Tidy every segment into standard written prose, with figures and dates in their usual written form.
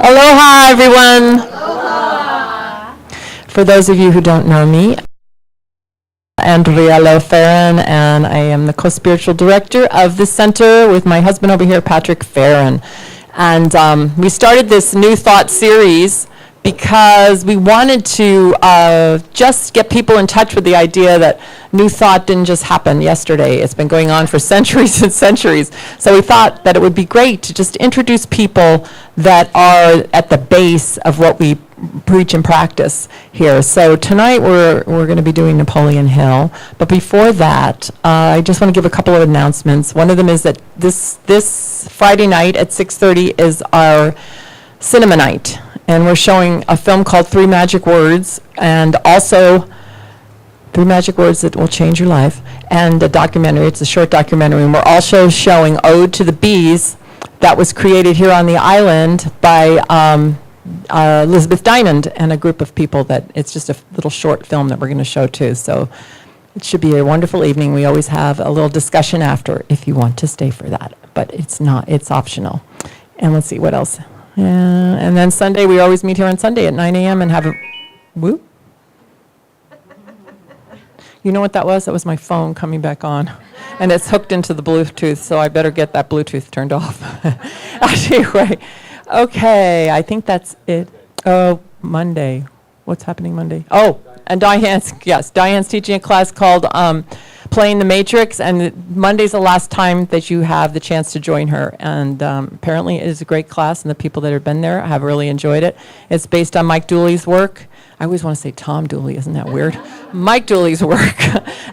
Aloha, everyone. Aloha. For those of you who don't know me, Andriello, Feren, and I am the co-spiritual director of the center with my husband over here, Patrick Feren. And we started this New Thought series because we wanted to just get people in touch with the idea that New Thought didn't just happen yesterday. It's been going on for centuries and centuries. So we thought that it would be great to just introduce people that are at the base of what we preach and practice here. So tonight we're going to be doing Napoleon Hill. But before that, I just want to give a couple of announcements. One of them is that this Friday night at 6:30 is our cinema night. And we're showing a film called 3 Magic Words, and also 3 Magic Words That Will Change Your Life, and a documentary. It's a short documentary. And we're also showing Ode to the Bees that was created here on the island by Elizabeth Diamond and a group of people. That it's just a little short film that we're going to show too. So it should be a wonderful evening. We always have a little discussion after if you want to stay for that, but it's optional. And let's see, what else? And then Sunday, we always meet here on Sunday at 9 a.m. and have a whoop. You know what that was? That was my phone coming back on. And it's hooked into the Bluetooth, so I better get that Bluetooth turned off. Anyway, okay, I think that's it. Oh, Monday. What's happening Monday? Oh, and Diane's teaching a class called Playing the Matrix, and Monday's the last time that you have the chance to join her. And apparently it is a great class, and the people that have been there have really enjoyed it. It's based on Mike Dooley's work. I always want to say Tom Dooley, isn't that weird? Mike Dooley's work,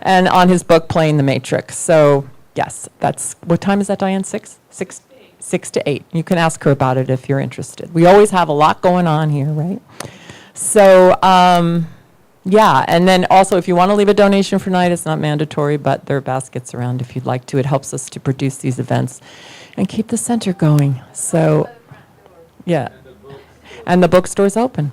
and on his book, Playing the Matrix. So, yes, that's, what time is that, Diane? 6 to 8. You can ask her about it if you're interested. We always have a lot going on here, right? So, yeah, and then also if you want to leave a donation for tonight, it's not mandatory, but there are baskets around if you'd like to. It helps us to produce these events and keep the center going. So, yeah. And the bookstore's open.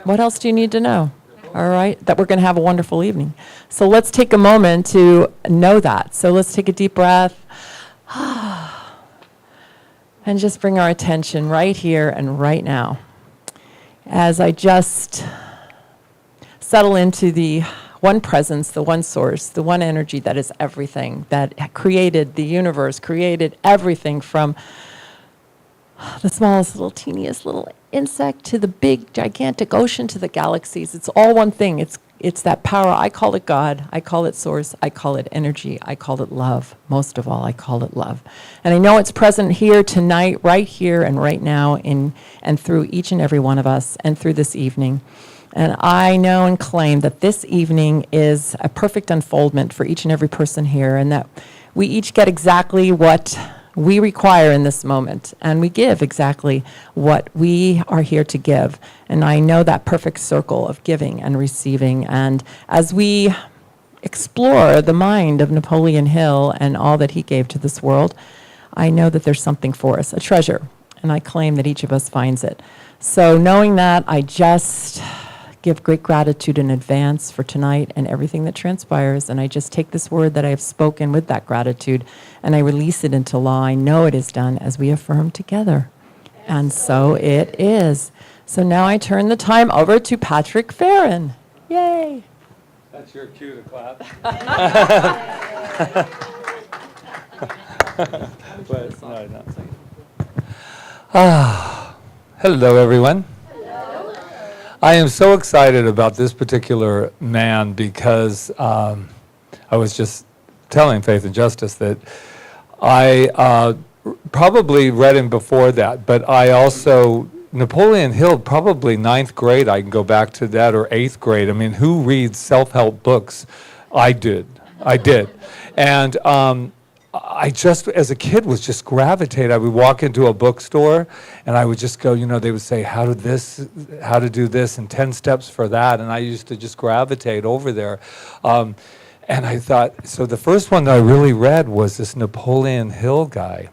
What else do you need to know? All right, that we're going to have a wonderful evening. So let's take a moment to know that. So let's take a deep breath. And just bring our attention right here and right now. As I just settle into the one presence, the one source, the one energy that is everything, that created the universe, created everything from the smallest little teeniest little insect to the big gigantic ocean to the galaxies. It's all one thing. It's that power. I call it God. I call it source. I call it energy. I call it love. Most of all, I call it love. And I know it's present here tonight, right here and right now, and through each and every one of us, and through this evening. And I know and claim that this evening is a perfect unfoldment for each and every person here, and that we each get exactly what we require in this moment, and we give exactly what we are here to give. And I know that perfect circle of giving and receiving. And as we explore the mind of Napoleon Hill and all that he gave to this world, I know that there's something for us, a treasure, and I claim that each of us finds it. So knowing that, I just give great gratitude in advance for tonight and everything that transpires, and I just take this word that I have spoken with that gratitude, and I release it into law. I know it is done as we affirm together. And so it is. So now I turn the time over to Patrick Feren. Yay. That's your cue to clap. But, no. Hello, everyone. I am so excited about this particular man because I was just telling Faith and Justice that I probably read him before that, but I also, Napoleon Hill, probably 9th grade, I can go back to that, or 8th grade. I mean, who reads self-help books? I did. And I just, as a kid, was just gravitate. I would walk into a bookstore, and I would just go, they would say, how to do this, and 10 steps for that, and I used to just gravitate over there. And I thought, so the first one that I really read was this Napoleon Hill guy.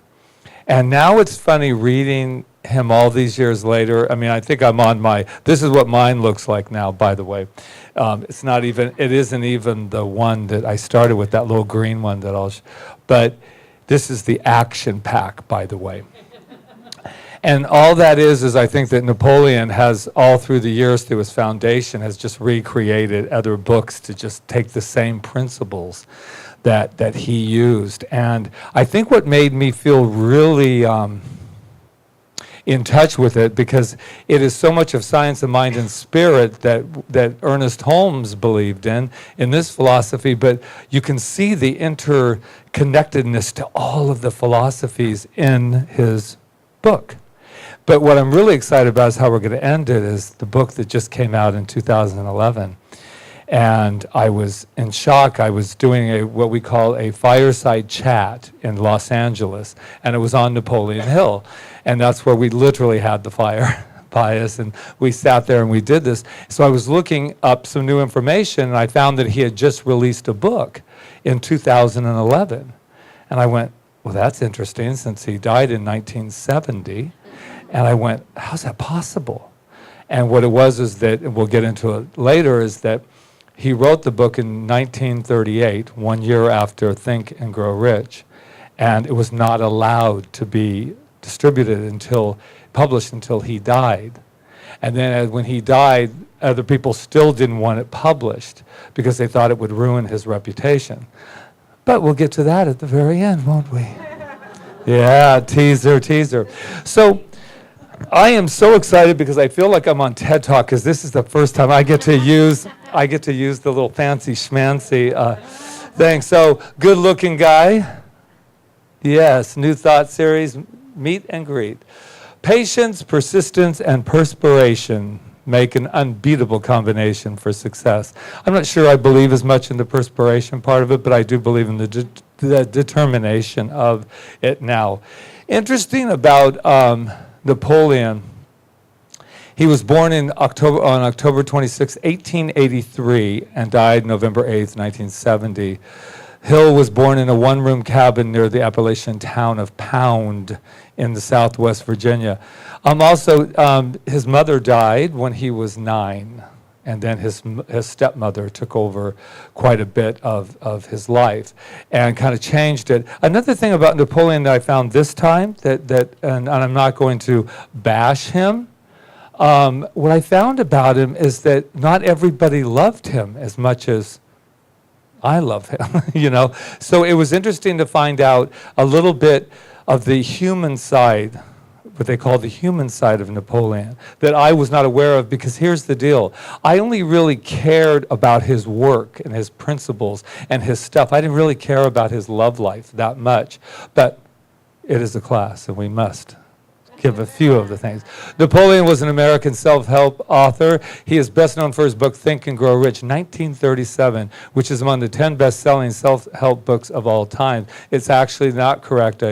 And now it's funny reading him all these years later. I mean, I think I'm on this is what mine looks like now, by the way. It isn't even the one that I started with, that little green one that but this is the action pack, by the way. And all that is I think that Napoleon has, all through the years, through his foundation, has just recreated other books to just take the same principles that he used. And I think what made me feel really in touch with it, because it is so much of science of mind and spirit that Ernest Holmes believed in this philosophy, but you can see the interconnectedness to all of the philosophies in his book. But what I'm really excited about is how we're going to end it, is the book that just came out in 2011. And I was in shock. I was doing what we call a fireside chat in Los Angeles, and it was on Napoleon Hill. And that's where we literally had the fire by us, and we sat there and we did this. So I was looking up some new information, and I found that he had just released a book in 2011. And I went, well, that's interesting, since he died in 1970. And I went, how's that possible? And what it was is that, and we'll get into it later, is that he wrote the book in 1938, 1 year after Think and Grow Rich, and it was not allowed to be distributed published until he died. And then when he died, other people still didn't want it published because they thought it would ruin his reputation. But we'll get to that at the very end, won't we? Yeah, teaser. So I am so excited because I feel like I'm on TED Talk, because this is the first time I get to use the little fancy schmancy thing. So, good-looking guy. Yes, New Thought series, meet and greet. Patience, persistence, and perspiration make an unbeatable combination for success. I'm not sure I believe as much in the perspiration part of it, but I do believe in the determination of it now. Interesting about Napoleon, he was born on October 26, 1883, and died November 8, 1970. Hill was born in a one-room cabin near the Appalachian town of Pound in the southwest Virginia. His mother died when he was 9, and then his stepmother took over quite a bit of his life and kind of changed it. Another thing about Napoleon that I found this time, and I'm not going to bash him, what I found about him is that not everybody loved him as much as I love him, So it was interesting to find out a little bit of the human side, what they call the human side of Napoleon, that I was not aware of, because here's the deal. I only really cared about his work and his principles and his stuff. I didn't really care about his love life that much, but it is a class, and we must give a few of the things. Napoleon was an American self-help author. He is best known for his book, Think and Grow Rich, 1937, which is among the 10 best-selling self-help books of all time. It's actually not correct,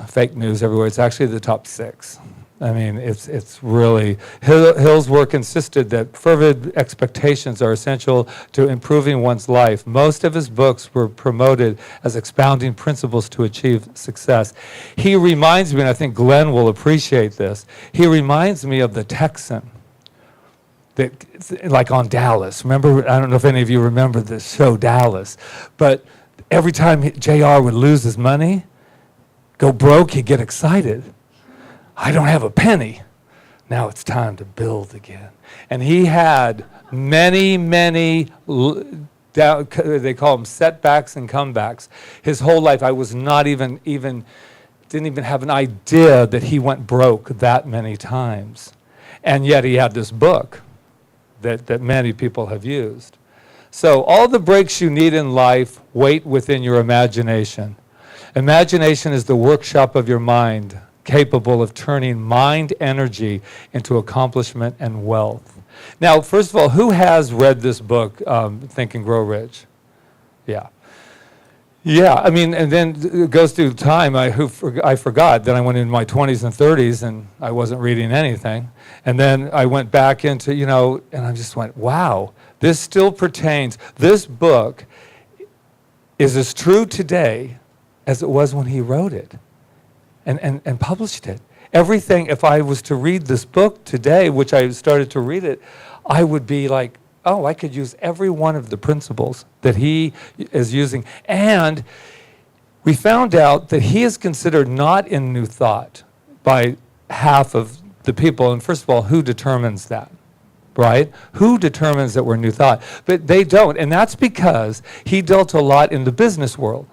fake news everywhere. It's actually the top 6. I mean, it's really, Hill's work insisted that fervid expectations are essential to improving one's life. Most of his books were promoted as expounding principles to achieve success. He reminds me, and I think Glenn will appreciate this, he reminds me of the Texan, like on Dallas. Remember, I don't know if any of you remember the show Dallas, but every time JR would lose his money, go broke, he'd get excited. I don't have a penny. Now it's time to build again. And he had many, they call them setbacks and comebacks. His whole life, I was not didn't even have an idea that he went broke that many times. And yet he had this book that many people have used. So all the breaks you need in life wait within your imagination. Imagination is the workshop of your mind, capable of turning mind energy into accomplishment and wealth. Now, first of all, who has read this book, Think and Grow Rich? Yeah. I mean, and then it goes through time. I forgot. Then I went into my 20s and 30s, and I wasn't reading anything. And then I went back into, and I just went, wow, this still pertains. This book is as true today as it was when he wrote it. And published it. Everything, if I was to read this book today, which I started to read it, I would be like, oh, I could use every one of the principles that he is using. And we found out that he is considered not in New Thought by half of the people. And first of all, who determines that? Right? Who determines that we're New Thought? But they don't. And that's because he dealt a lot in the business world.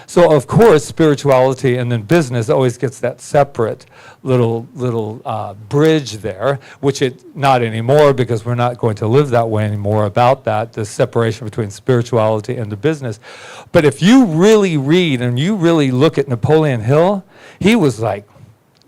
So, of course, spirituality and then business always gets that separate little bridge there, which it not anymore, because we're not going to live that way anymore about that, the separation between spirituality and the business. But if you really read and you really look at Napoleon Hill, he was like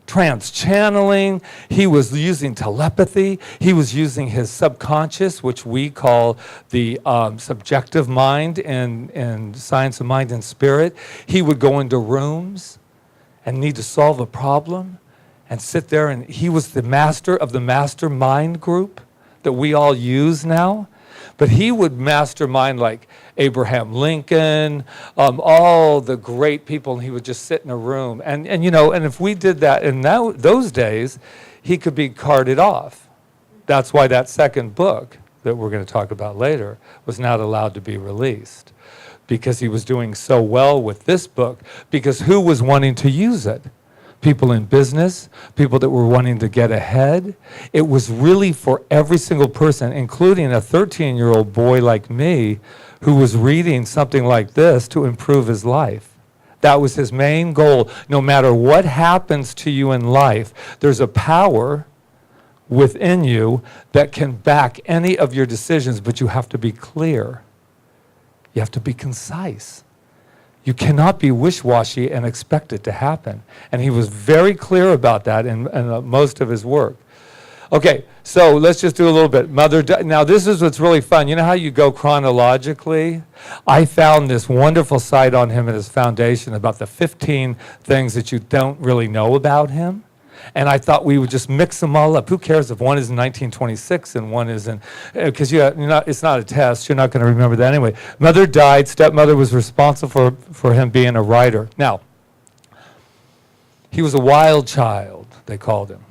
trans-channeling, he was using telepathy, he was using his subconscious, which we call the subjective mind in science of mind and spirit. He would go into rooms and need to solve a problem and sit there, and he was the master of the mastermind group that we all use now. But he would mastermind like Abraham Lincoln, all the great people, and he would just sit in a room. And if we did that in those days, he could be carted off. That's why that second book that we're going to talk about later was not allowed to be released, because he was doing so well with this book, because who was wanting to use it? People in business, people that were wanting to get ahead. It was really for every single person, including a 13-year-old boy like me who was reading something like this to improve his life. That was his main goal. No matter what happens to you in life, there's a power within you that can back any of your decisions, but you have to be clear. You have to be concise. You cannot be wish-washy and expect it to happen. And he was very clear about that in most of his work. Okay, so let's just do a little bit. Now this is what's really fun. You know how you go chronologically? I found this wonderful site on him and his foundation about the 15 things that you don't really know about him. And I thought we would just mix them all up. Who cares if one is in 1926 and one is in, because it's not a test. You're not going to remember that anyway. Mother died. Stepmother was responsible for him being a writer. Now, he was a wild child, they called him,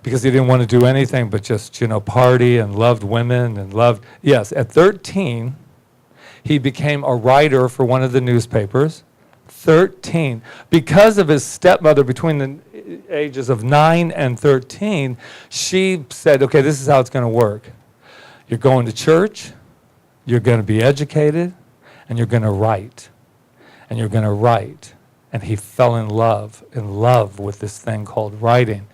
because he didn't want to do anything but just, party and loved women and loved, yes. At 13, he became a writer for one of the newspapers. 13. Because of his stepmother, between the ages of 9 and 13, she said, okay, this is how it's going to work. You're going to church, you're going to be educated, and you're going to write. And you're going to write. And he fell in love with this thing called writing.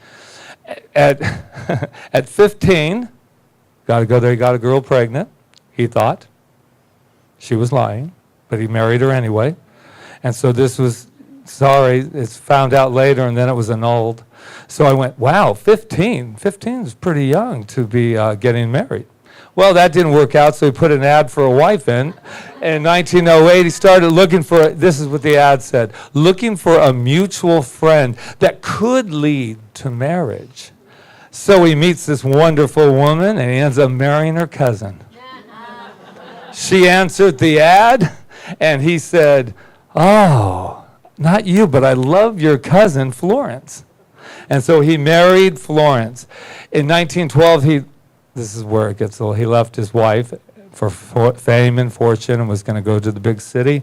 At 15, got to go there, he got a girl pregnant, he thought. She was lying, but he married her anyway. And so this was, it's found out later, and then it was annulled. So I went, wow, 15 is pretty young to be getting married. Well, that didn't work out, so he put an ad for a wife in. In 1908, he started looking for, this is what the ad said, looking for a mutual friend that could lead to marriage. So he meets this wonderful woman, and he ends up marrying her cousin. She answered the ad, and he said, oh, not you, but I love your cousin, Florence. And so he married Florence. In 1912, this is where it gets a little, he left his wife for fame and fortune and was going to go to the big city.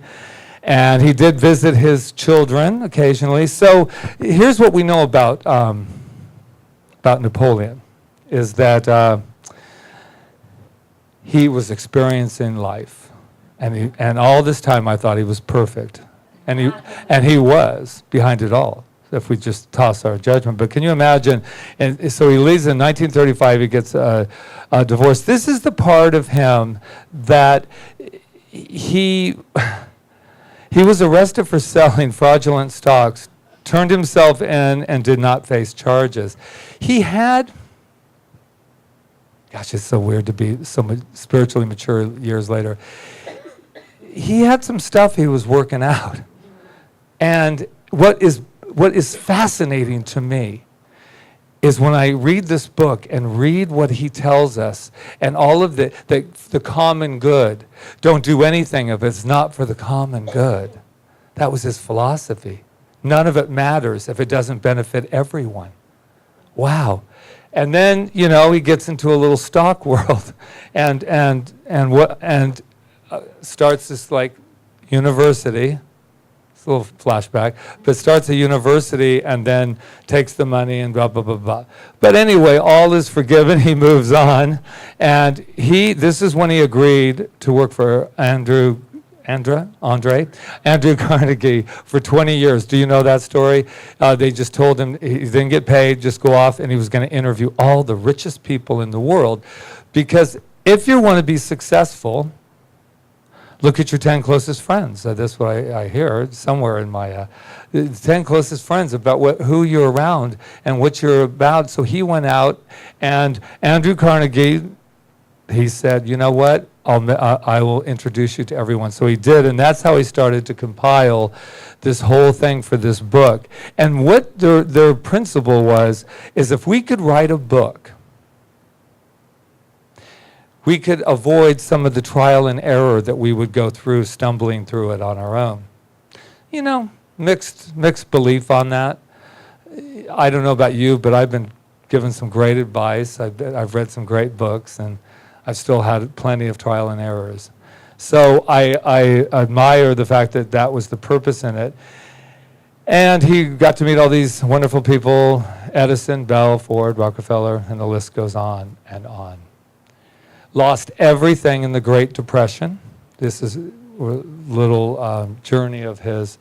And he did visit his children occasionally. So here's what we know about Napoleon, is that he was experiencing life. And all this time I thought he was perfect. And he was behind it all, if we just toss our judgment. But can you imagine? And so he leaves in 1935, he gets a divorce. This is the part of him that he was arrested for selling fraudulent stocks, turned himself in, and did not face charges. He had, gosh, it's so weird to be so spiritually mature years later. He had some stuff he was working out. And what is fascinating to me is when I read this book and read what he tells us and all of the common good. Don't do anything if it's not for the common good. That was his philosophy. None of it matters if it doesn't benefit everyone. Wow. And then, he gets into a little stock world and starts this like university, It's a little flashback, but starts a university and then takes the money and blah, blah, blah, blah. But anyway, all is forgiven. He moves on. And this is when he agreed to work for Andrew Carnegie for 20 years. Do you know that story? They just told him he didn't get paid, just go off, and he was going to interview all the richest people in the world. Because if you want to be successful, look at your 10 closest friends. That's what I hear somewhere in my 10 closest friends about who you're around and what you're about. So he went out, and Andrew Carnegie, he said, you know what? I will introduce you to everyone. So he did, and that's how he started to compile this whole thing for this book. And what their principle is if we could write a book, we could avoid some of the trial and error that we would go through, stumbling through it on our own. You know, mixed belief on that. I don't know about you, but I've been given some great advice. I've read some great books, and I've still had plenty of trial and errors. So I admire the fact that that was the purpose in it. And he got to meet all these wonderful people, Edison, Bell, Ford, Rockefeller, and the list goes on and on. Lost everything in the Great Depression. This is a little journey of his.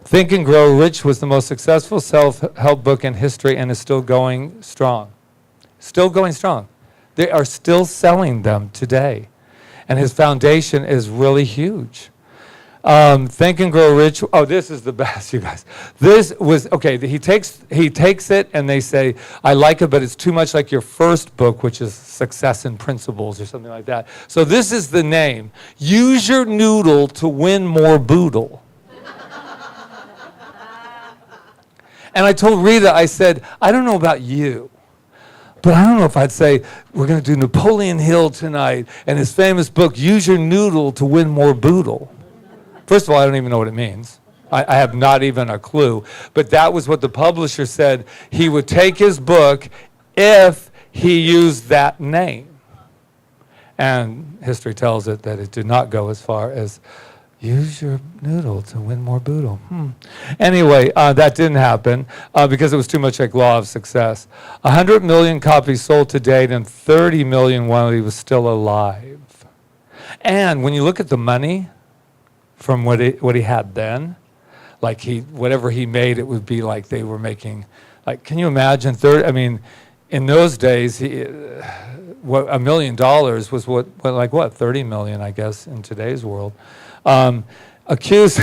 Think and Grow Rich was the most successful self-help book in history and is still going strong. Still going strong. They are still selling them today. And his foundation is really huge. Think and Grow Rich. Oh, this is the best, you guys. This was, okay, he takes it and they say, I like it, but it's too much like your first book, which is Success in Principles or something like that. So this is the name. Use your noodle to win more boodle. And I told Rita, I said, I don't know about you, but I don't know if I'd say, we're going to do Napoleon Hill tonight and his famous book, Use Your Noodle to Win More Boodle. First of all, I don't even know what it means. I have not even a clue. But that was what the publisher said. He would take his book if he used that name. And history tells it that it did not go as far as use your noodle to win more boodle. Anyway, that didn't happen because it was too much like Law of Success. 100 million copies sold to date and 30 million while he was still alive. And when you look at the money from what he had then, like whatever he made, it would be like they were making, like, can you imagine in those days, $1 million was what 30 million, I guess, in today's world. Accused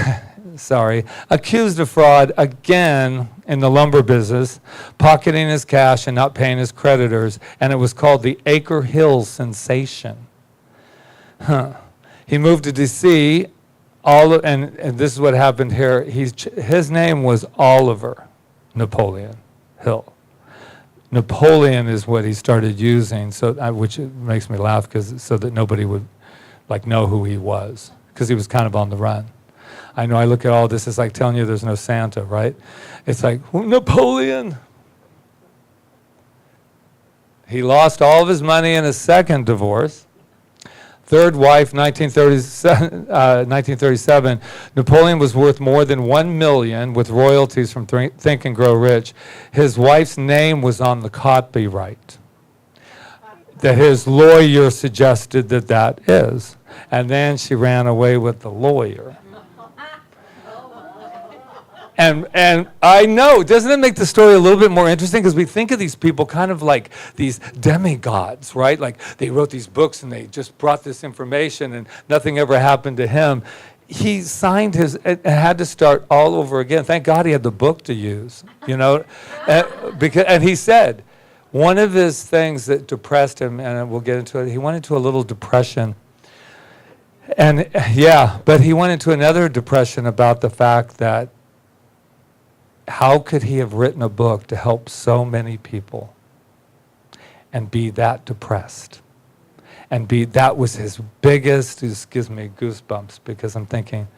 of fraud again in the lumber business, pocketing his cash and not paying his creditors, and it was called the Acre Hill sensation. He moved to D.C. And this is what happened here. His name was Oliver Napoleon Hill. Napoleon is what he started using, which makes me laugh so that nobody would know who he was, because he was kind of on the run. I know I look at all this, it's like telling you there's no Santa, right? It's like, Napoleon. He lost all of his money in a second divorce. Third wife, 1937, Napoleon was worth more than $1 million with royalties from Think and Grow Rich. His wife's name was on the copyright that his lawyer suggested that is. And then she ran away with the lawyer. And I know, doesn't it make the story a little bit more interesting? Because we think of these people kind of like these demigods, right? Like they wrote these books and they just brought this information and nothing ever happened to him. He signed it had to start all over again. Thank God he had the book to use, and he said, one of his things that depressed him, and we'll get into it, he went into a little depression. And but he went into another depression about the fact that how could he have written a book to help so many people and be that depressed? And that was his biggest, this gives me goosebumps because I'm thinking,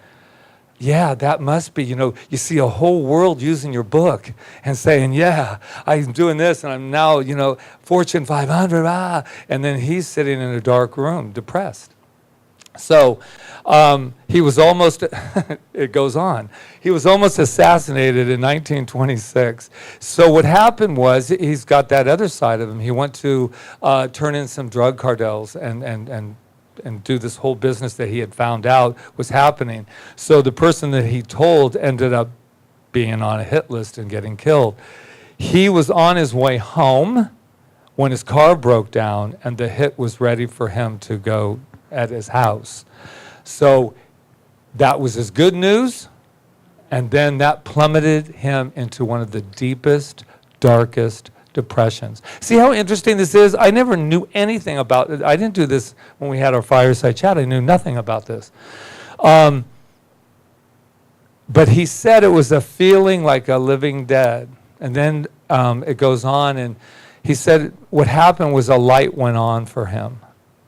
that must be, you see a whole world using your book and saying, I'm doing this and I'm now, Fortune 500, and then he's sitting in a dark room, depressed. So he was almost, it goes on, he was almost assassinated in 1926. So what happened was, he's got that other side of him. He went to turn in some drug cartels and do this whole business that he had found out was happening. So the person that he told ended up being on a hit list and getting killed. He was on his way home when his car broke down and the hit was ready for him to go at his house. So that was his good news, and then that plummeted him into one of the deepest, darkest depressions. See how interesting this is? I never knew anything about it. I didn't do this when we had our fireside chat. I knew nothing about this. But he said it was a feeling like a living dead. And then it goes on, and he said what happened was a light went on for him.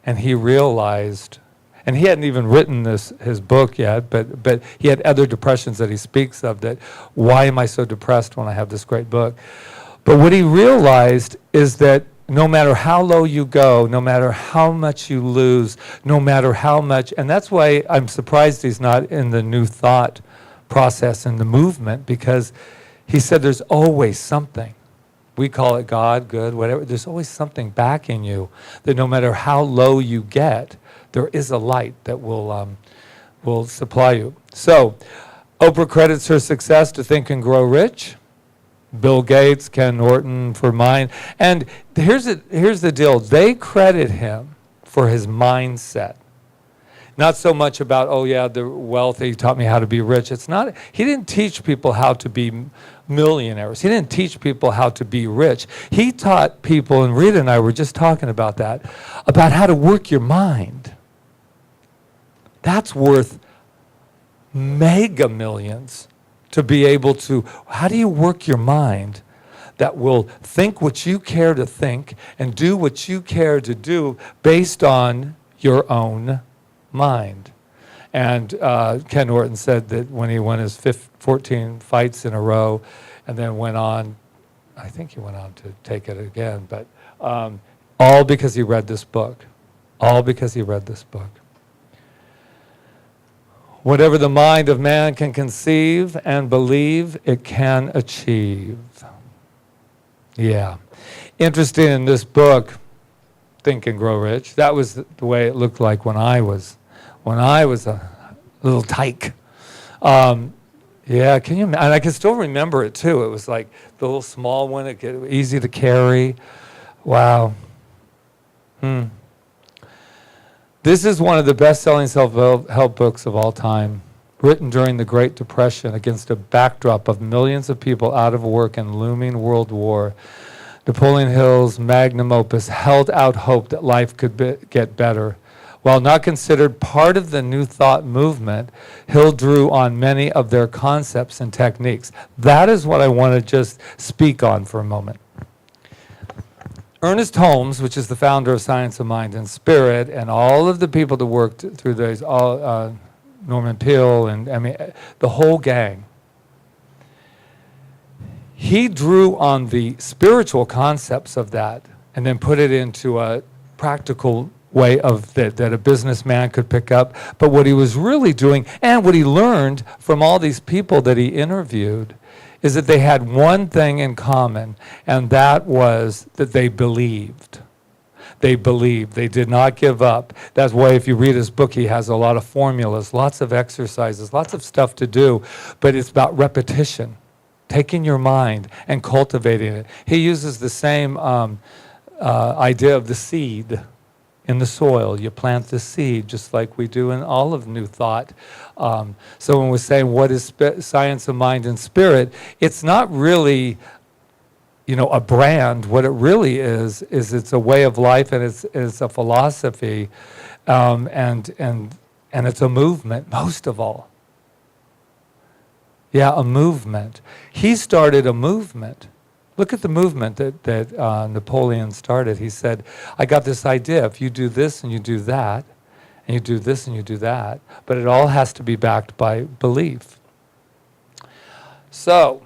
And he realized, and he hadn't even written his book yet, but he had other depressions that he speaks of, that why am I so depressed when I have this great book? But what he realized is that no matter how low you go, no matter how much you lose, no matter how much, and that's why I'm surprised he's not in the New Thought process and the movement, because he said there's always something. We call it God, good, whatever. There's always something backing you, that no matter how low you get, there is a light that will supply you. So, Oprah credits her success to Think and Grow Rich. Bill Gates, Ken Norton for Mind. And here's the deal. They credit him for his mindset. Not so much about, oh yeah, the wealth, he taught me how to be rich. It's not, he didn't teach people how to be millionaires. He didn't teach people how to be rich. He taught people, and Rita and I were just talking about that, about how to work your mind. That's worth mega millions, to be able to, how do you work your mind that will think what you care to think and do what you care to do based on your own mind. And Ken Norton said that when he won his 14 fights in a row and then went on, I think he went on to take it again, but all because he read this book. All because he read this book. Whatever the mind of man can conceive and believe, it can achieve. Yeah. Interesting in this book, Think and Grow Rich, that was the way it looked like when I was a little tyke. Yeah, can you? And I can still remember it too. It was like the little small one, easy to carry. Wow. This is one of the best-selling self-help books of all time, written during the Great Depression against a backdrop of millions of people out of work and looming world war. Napoleon Hill's magnum opus held out hope that life could get better. While not considered part of the New Thought movement, Hill drew on many of their concepts and techniques. That is what I want to just speak on for a moment. Ernest Holmes, which is the founder of Science of Mind and Spirit, and all of the people that worked through those, Norman Peale, and I mean, the whole gang, he drew on the spiritual concepts of that and then put it into a practical way of that a businessman could pick up. But what he was really doing, and what he learned from all these people that he interviewed, is that they had one thing in common, and that was that they believed. They believed. They did not give up. That's why if you read his book, he has a lot of formulas, lots of exercises, lots of stuff to do, but it's about repetition, taking your mind and cultivating it. He uses the same idea of the seed in the soil. You plant the seed just like we do in all of New Thought. So when we're saying what is Science of Mind and Spirit, it's not really, a brand. What it really is it's a way of life, and it's a philosophy, and it's a movement, most of all. Yeah, a movement. He started a movement. Look at the movement that Napoleon started. He said, I got this idea. If you do this and you do that, and you do this and you do that, but it all has to be backed by belief. So,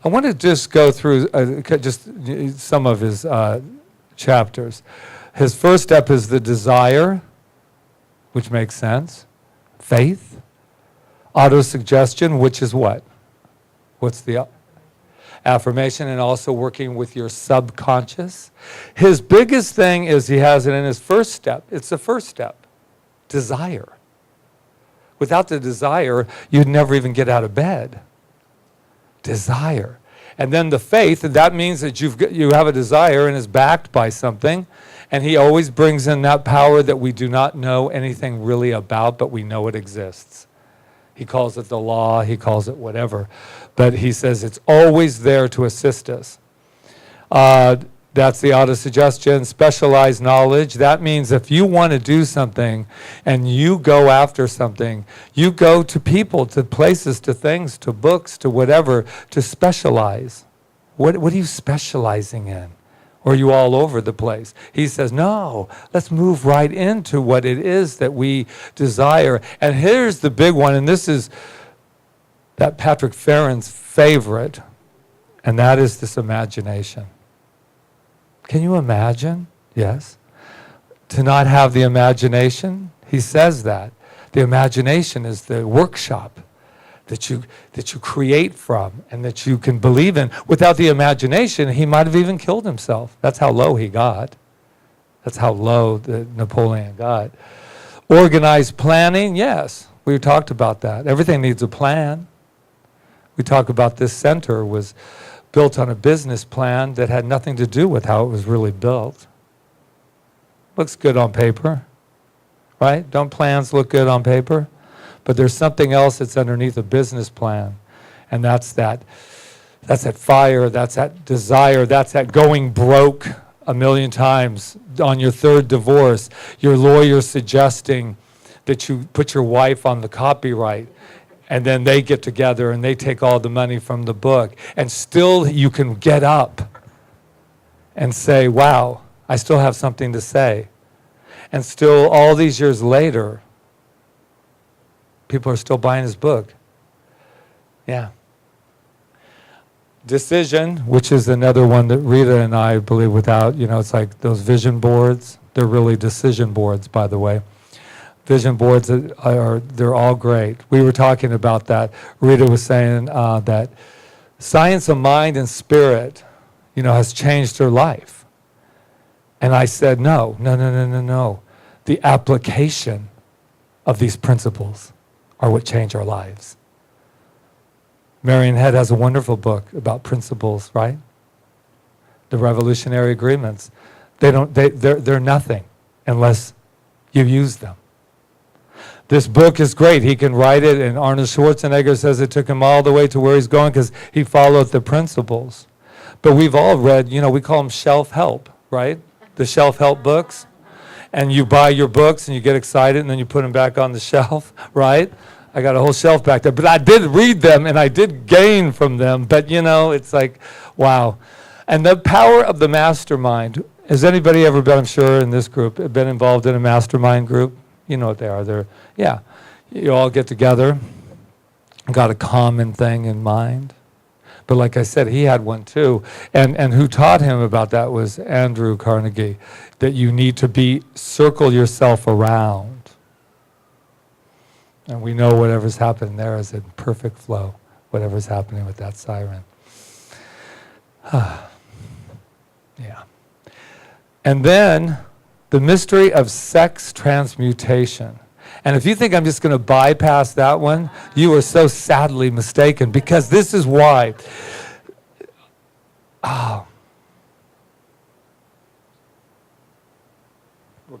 I want to just go through just some of his chapters. His first step is the desire, which makes sense. Faith. Autosuggestion, which is what? What's the affirmation, and also working with your subconscious. His biggest thing is he has it in his first step. It's the first step. Desire. Without the desire, you'd never even get out of bed. Desire. And then the faith, that means that you have a desire and is backed by something. And he always brings in that power that we do not know anything really about, but we know it exists. He calls it the law, he calls it whatever. But he says it's always there to assist us. That's the autosuggestion. Specialized knowledge. That means if you want to do something and you go after something, you go to people, to places, to things, to books, to whatever, to specialize. What are you specializing in? Or are you all over the place? He says, no, let's move right into what it is that we desire. And here's the big one, and this is that Patrick Feren's favorite, and that is this imagination. Can you imagine? Yes. To not have the imagination? He says that. The imagination is the workshop that you create from and that you can believe in. Without the imagination, he might have even killed himself. That's how low he got. That's how low Napoleon got. Organized planning, yes. We talked about that. Everything needs a plan. We talk about this center was built on a business plan that had nothing to do with how it was really built. Looks good on paper, right? Don't plans look good on paper? But there's something else that's underneath a business plan, and that's that fire, that's that desire, that's that going broke a million times on your third divorce, your lawyer suggesting that you put your wife on the copyright, and then they get together and they take all the money from the book, and still you can get up and say, wow, I still have something to say. And still, all these years later, people are still buying his book. Yeah. Decision, which is another one that Rita and I believe without, it's like those vision boards. They're really decision boards, by the way. Vision boards they're all great. We were talking about that. Rita was saying that science of mind and spirit, has changed her life. And I said, no. The application of these principles are what change our lives. Marion Head has a wonderful book about principles, right? The revolutionary agreements. They're nothing unless you use them. This book is great. He can write it, and Arnold Schwarzenegger says it took him all the way to where he's going because he followed the principles. But we've all read, we call them shelf help, right? The shelf help books. And you buy your books and you get excited and then you put them back on the shelf, right? I got a whole shelf back there. But I did read them and I did gain from them. But, it's like, wow. And the power of the mastermind. Has anybody ever been, I'm sure, in this group, been involved in a mastermind group? You know what they are. You all get together, got a common thing in mind. But like I said, he had one too. And who taught him about that was Andrew Carnegie, that you need to circle yourself around. And we know whatever's happening there is in perfect flow, whatever's happening with that siren. Yeah. And then the mystery of sex transmutation. And if you think I'm just going to bypass that one, you are so sadly mistaken, because this is why. We're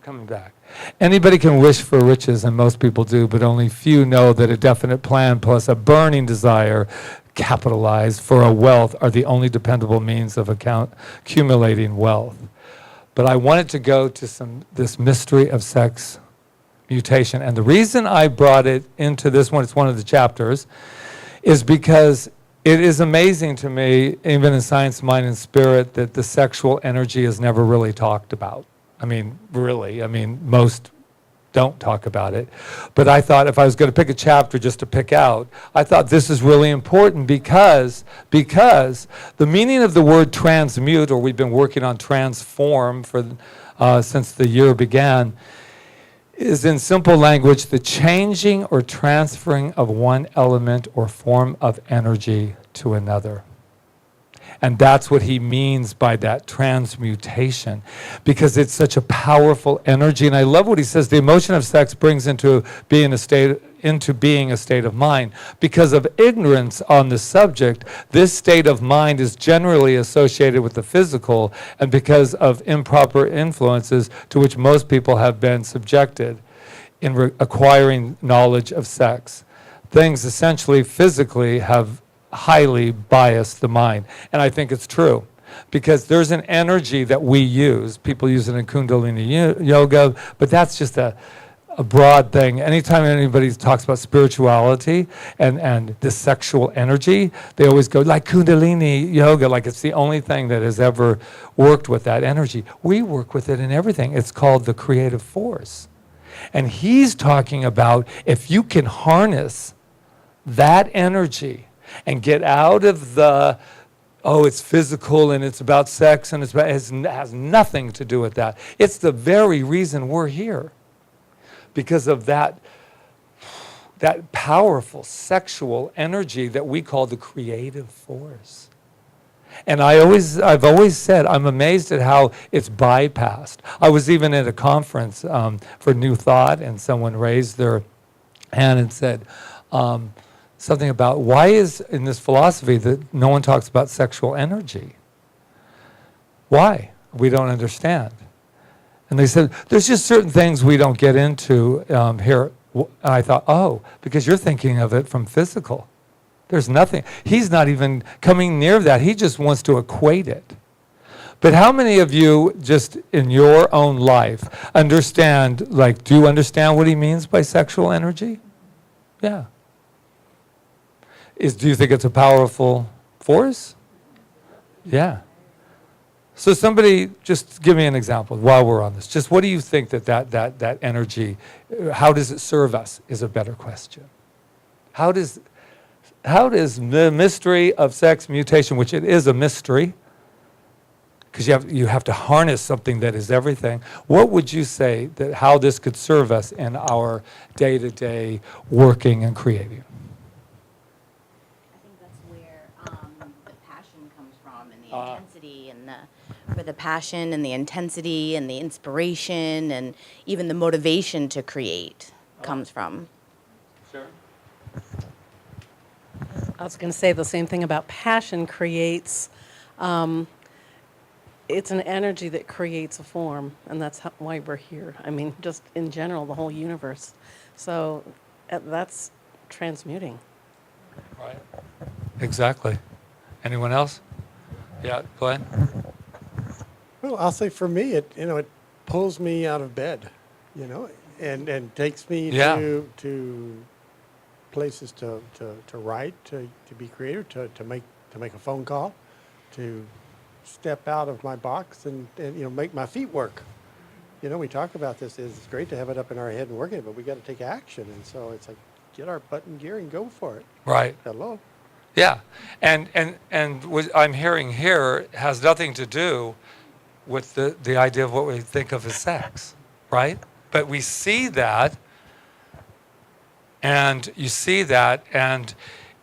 coming back. Anybody can wish for riches, and most people do, but only few know that a definite plan plus a burning desire, capitalized, for a wealth are the only dependable means of accumulating wealth. But I wanted to go to this mystery of sex mutation. And the reason I brought it into this one, it's one of the chapters, is because it is amazing to me, even in Science, Mind, and Spirit, that the sexual energy is never really talked about. Most don't talk about it. But I thought if I was going to pick a chapter just to pick out, I thought this is really important because the meaning of the word transmute, or we've been working on transform since the year began, is in simple language the changing or transferring of one element or form of energy to another. And that's what he means by that transmutation, because it's such a powerful energy. And I love what he says, the emotion of sex brings into being a state of mind. Because of ignorance on the subject, this state of mind is generally associated with the physical, and because of improper influences to which most people have been subjected in acquiring knowledge of sex. Things essentially physically have highly biased the mind. And I think it's true, because there's an energy that we use. People use it in Kundalini yoga, but that's just a broad thing. Anytime anybody talks about spirituality and the sexual energy, they always go like Kundalini yoga, like it's the only thing that has ever worked with that energy. We work with it in everything. It's called the creative force. And he's talking about if you can harness that energy and get out of it's physical and it's about sex and it has nothing to do with that. It's the very reason we're here, because of that powerful sexual energy that we call the creative force. And I've always said, I'm amazed at how it's bypassed. I was even at a conference for New Thought, and someone raised their hand and said, something about why is in this philosophy that no one talks about sexual energy? Why? We don't understand. And they said, there's just certain things we don't get into here. And I thought, because you're thinking of it from physical. There's nothing. He's not even coming near that. He just wants to equate it. But how many of you, just in your own life, understand, do you understand what he means by sexual energy? Yeah. Do you think it's a powerful force? Yeah. So somebody, just give me an example while we're on this. Just what do you think that energy, how does it serve us, is a better question. How does the mystery of sex mutation, which it is a mystery, because you have to harness something that is everything, what would you say that how this could serve us in our day-to-day working and creating? Intensity and the passion and the intensity and the inspiration and even the motivation to create comes from. Sure. I was going to say the same thing about passion creates. It's an energy that creates a form, and that's why we're here. I mean, just in general, the whole universe. So that's transmuting. Right. Exactly. Anyone else? Yeah, Glenn? Well, I'll say for me, it pulls me out of bed, and takes me to places to write, to be creative, to make a phone call, to step out of my box and make my feet work. We talk about this. It's great to have it up in our head and working it, but we got to take action. And so it's like, get our butt in gear and go for it. Right. Hello. Yeah, and what I'm hearing here has nothing to do with the idea of what we think of as sex, right? But we see that, and you see that, and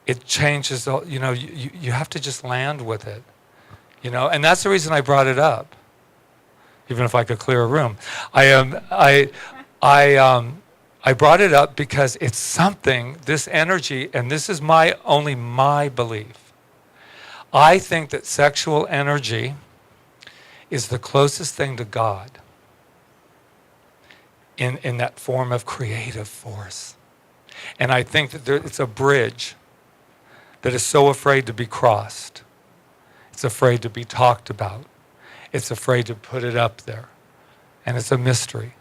it changes. You have to just land with it, and that's the reason I brought it up. Even if I could clear a room, I brought it up because it's something, this energy, and this is only my belief. I think that sexual energy is the closest thing to God in that form of creative force. And I think that it's a bridge that is so afraid to be crossed. It's afraid to be talked about. It's afraid to put it up there. And it's a mystery.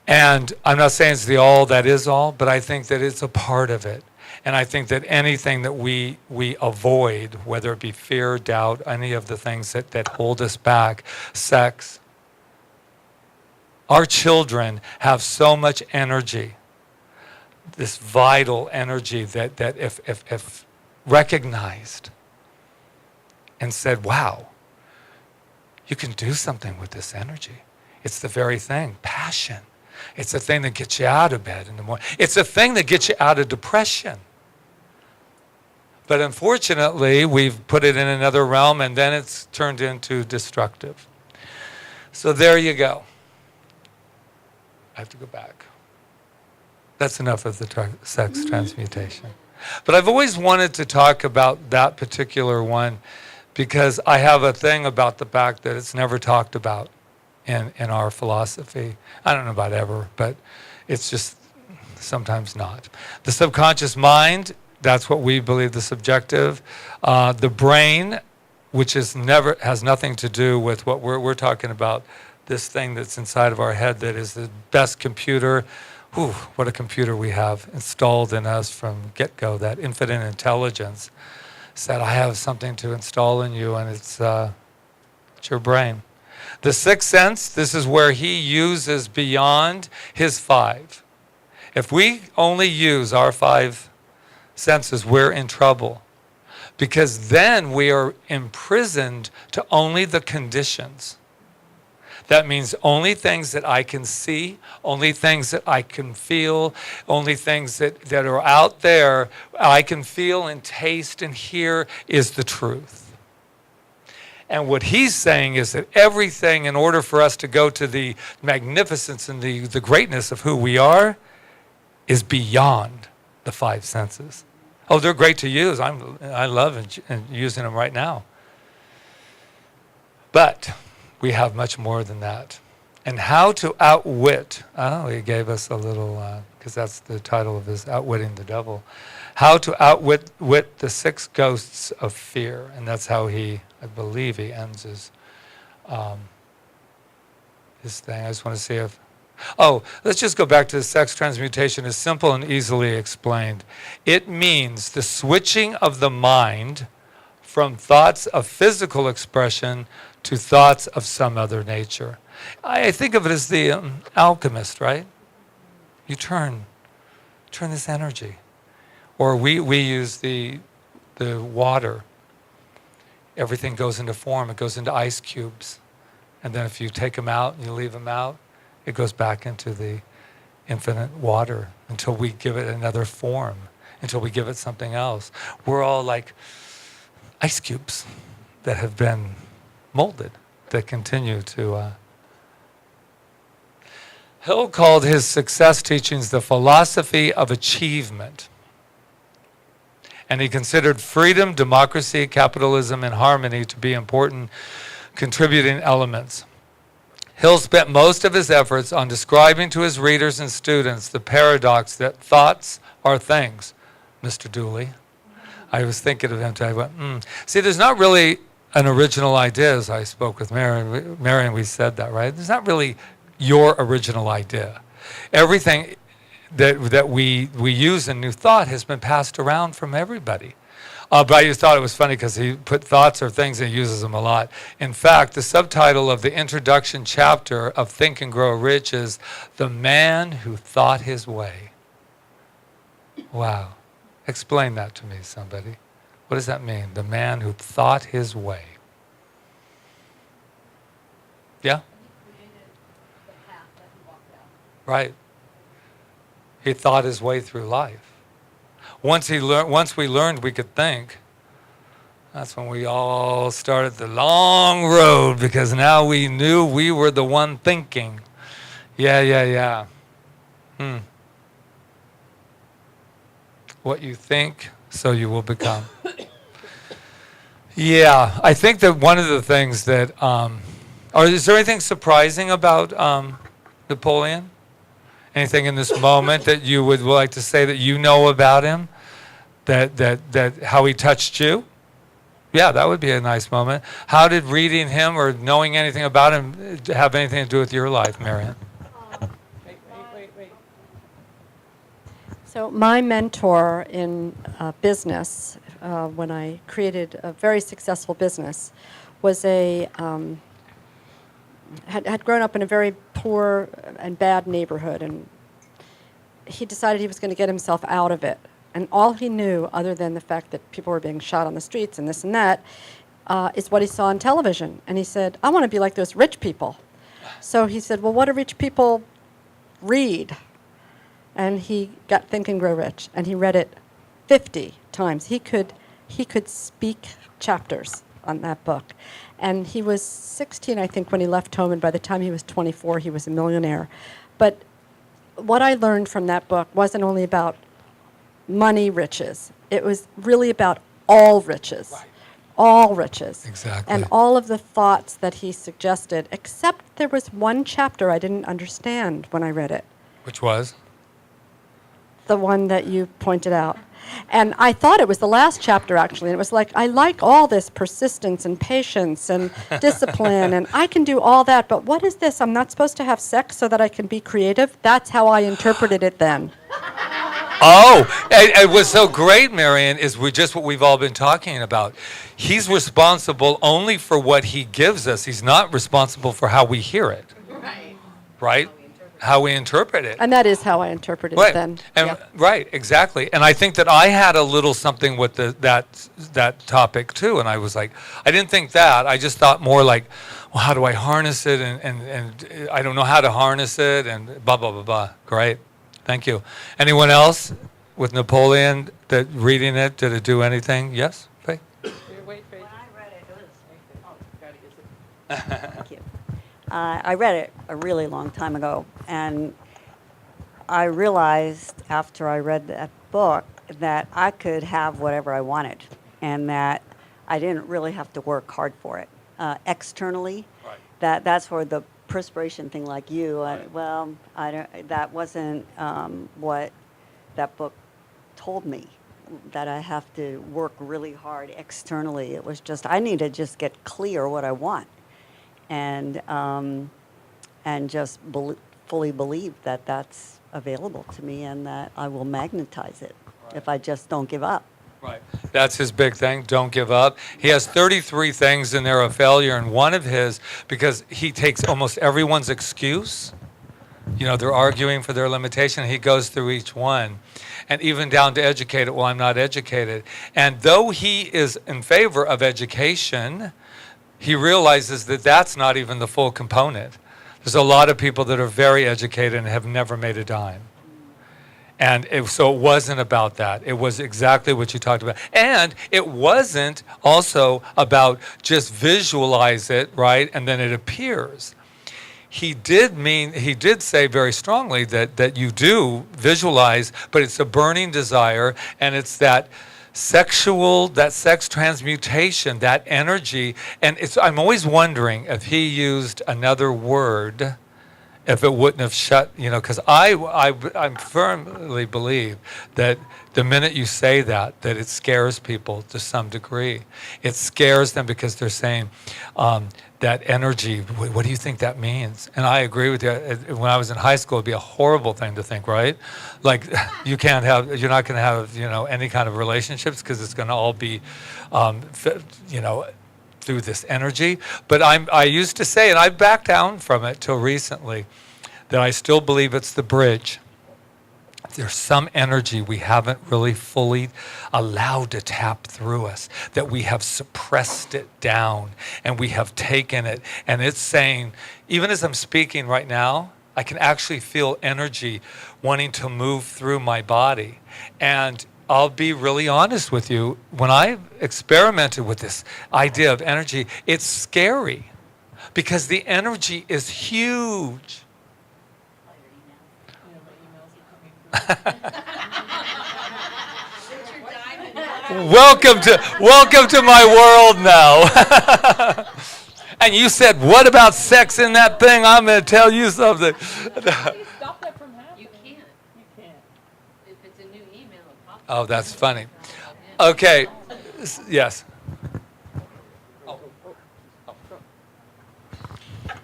And I'm not saying it's the all that is all, but I think that it's a part of it. And I think that anything that we avoid, whether it be fear, doubt, any of the things that hold us back, sex, Our children have so much energy, this vital energy that if recognized and said, wow, you can do something with this energy. It's the very thing, passion. It's the thing that gets you out of bed in the morning. It's the thing that gets you out of depression. But unfortunately, we've put it in another realm, and then it's turned into destructive. So there you go. I have to go back. That's enough of the sex transmutation. But I've always wanted to talk about that particular one because I have a thing about the fact that it's never talked about in our philosophy. I don't know about ever, but it's just sometimes not. The subconscious mind, that's what we believe, the subjective. The brain, which has nothing to do with what we're talking about, this thing that's inside of our head that is the best computer. Whew, what a computer we have installed in us from get-go, that infinite intelligence said, I have something to install in you, and it's your brain. The sixth sense, this is where he uses beyond his five. If we only use our five senses, we're in trouble. Because then we are imprisoned to only the conditions. That means only things that I can see, only things that I can feel, only things that are out there I can feel and taste and hear is the truth. And what he's saying is that everything, in order for us to go to the magnificence and the greatness of who we are, is beyond the five senses. Oh, they're great to use. I love using them right now. But we have much more than that. And how to outwit, he gave us a little, because that's the title of his Outwitting the Devil. How to outwit the six ghosts of fear. And that's how I believe he ends his thing. I just want to see if, let's just go back to the sex transmutation. It's simple and easily explained. It means the switching of the mind from thoughts of physical expression to thoughts of some other nature. I think of it as the alchemist, right? You turn this energy. Or we use the water. Everything goes into form. It goes into ice cubes. And then if you take them out and you leave them out, it goes back into the infinite water until we give it another form, until we give it something else. We're all like ice cubes that have been molded, that continue to... Hill called his success teachings the philosophy of achievement. And he considered freedom, democracy, capitalism, and harmony to be important contributing elements. Hill spent most of his efforts on describing to his readers and students the paradox that thoughts are things. Mr. Dooley. I was thinking of him today. I went, See, there's not really an original idea, as I spoke with Marion, we said that, right? There's not really your original idea. Everything that we use in New Thought has been passed around from everybody. But I just thought it was funny because he put thoughts or things and he uses them a lot. In fact, the subtitle of the introduction chapter of Think and Grow Rich is The Man Who Thought His Way. Wow. Explain that to me, somebody. What does that mean? The man who thought his way. Yeah? Right. He thought his way through life. Once we learned we could think, that's when we all started the long road, because now we knew we were the one thinking. Yeah. What you think, so you will become. Yeah, I think that one of the things that, is there anything surprising about Napoleon? Anything in this moment that you would like to say that you know about him? That how he touched you? Yeah, that would be a nice moment. How did reading him or knowing anything about him have anything to do with your life, Marion? Wait. So my mentor in business, when I created a very successful business, was had grown up in a very poor and bad neighborhood, and he decided he was going to get himself out of it. And all he knew, other than the fact that people were being shot on the streets and this and that, is what he saw on television. And he said, I want to be like those rich people. So he said, well, what do rich people read? And he got Think and Grow Rich, and he read it 50 times. He could speak chapters on that book. And he was 16, I think, when he left home, and by the time he was 24, he was a millionaire. But what I learned from that book wasn't only about money riches. It was really about all riches. Right. All riches. Exactly. And all of the thoughts that he suggested, except there was one chapter I didn't understand when I read it. Which was? The one that you pointed out. And I thought it was the last chapter, actually. And it was like, I like all this persistence and patience and discipline, and I can do all that, but what is this? I'm not supposed to have sex so that I can be creative? That's how I interpreted it then. Oh, and what's so great, Marion, is just what we've all been talking about. He's responsible only for what he gives us. He's not responsible for how we hear it. Right? How we interpret it. And that is how I interpreted it then. And, Yeah. Right, exactly. And I think that I had a little something with that topic too. And I was like, I didn't think that. I just thought more like, well, how do I harness it? And I don't know how to harness it and blah, blah, blah, blah. Great. Thank you. Anyone else with Napoleon that reading it, did it do anything? Yes? Faye? Thank you. I read it a really long time ago, and I realized after I read that book that I could have whatever I wanted, and that I didn't really have to work hard for it. Externally, Right. that's where the perspiration thing, like you, that wasn't what that book told me, that I have to work really hard externally. It was just, I need to just get clear what I want. And just fully believe that that's available to me, and that I will magnetize it if I just don't give up. Right. That's his big thing. Don't give up. He has 33 things in there of failure, and one of his, because he takes almost everyone's excuse. You know, they're arguing for their limitation. He goes through each one, and even down to educated. Well, I'm not educated. And though he is in favor of education, he realizes that that's not even the full component. There's a lot of people that are very educated and have never made a dime. And so it wasn't about that. It was exactly what you talked about. And it wasn't also about just visualize it, right, and then it appears. He did say very strongly that you do visualize, but it's a burning desire, and it's that sex transmutation, that energy. And I'm always wondering if he used another word, if it wouldn't have shut, because I firmly believe that the minute you say that it scares people to some degree. It scares them because they're saying, that energy, what do you think that means? And I agree with you. When I was in high school, it'd be a horrible thing to think, right? Like you're not going to have, any kind of relationships because it's going to all be, through this energy. But I used to say, and I backed down from it till recently, that I still believe it's the bridge. There's some energy we haven't really fully allowed to tap through us, that we have suppressed it down and we have taken it. And it's saying, even as I'm speaking right now, I can actually feel energy wanting to move through my body. And I'll be really honest with you, when I experimented with this idea of energy, it's scary because the energy is huge. Welcome to my world now. And you said, what about sex in that thing? I'm going to tell you something. Stop that from happening. You can't. If it's a new email, it pops up. Oh, that's funny. Okay. Yes.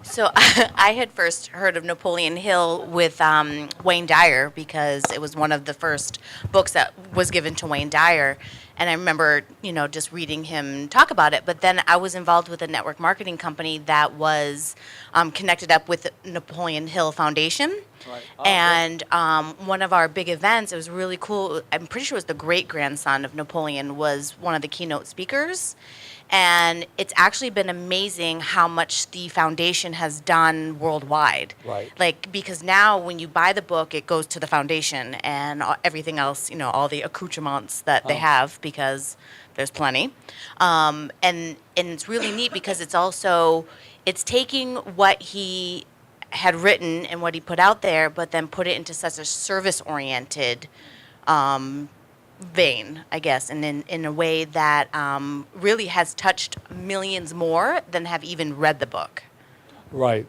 So I had first heard of Napoleon Hill with Wayne Dyer because it was one of the first books that was given to Wayne Dyer. And I remember, just reading him talk about it. But then I was involved with a network marketing company that was connected up with Napoleon Hill Foundation. Right. And one of our big events, it was really cool. I'm pretty sure it was the great-grandson of Napoleon was one of the keynote speakers. And it's actually been amazing how much the foundation has done worldwide. Right. Like, because now when you buy the book, it goes to the foundation and everything else, all the accoutrements that they have, because there's plenty. And it's really neat because it's taking what he had written and what he put out there, but then put it into such a service-oriented vein, I guess, and in a way that really has touched millions more than have even read the book. Right.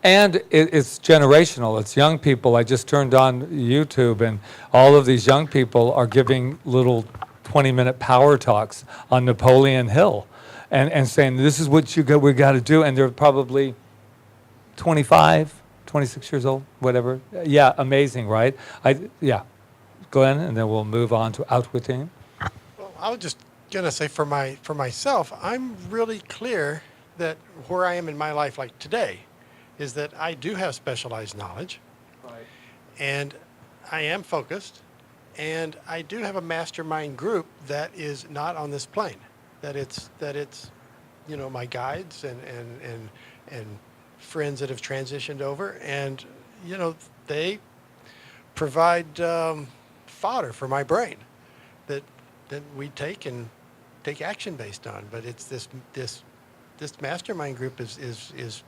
And it's generational. It's young people. I just turned on YouTube, and all of these young people are giving little 20-minute power talks on Napoleon Hill and saying, this is what we got to do. And they're probably 25, 26 years old, whatever. Yeah, amazing, right? Yeah. Glenn, and then we'll move on to outwitting. Well, I was just going to say for myself, I'm really clear that where I am in my life, like today, is that I do have specialized knowledge. Right. And I am focused, and I do have a mastermind group that is not on this plane. That it's my guides and friends that have transitioned over, and they provide fodder for my brain that we take action based on. But it's this mastermind group is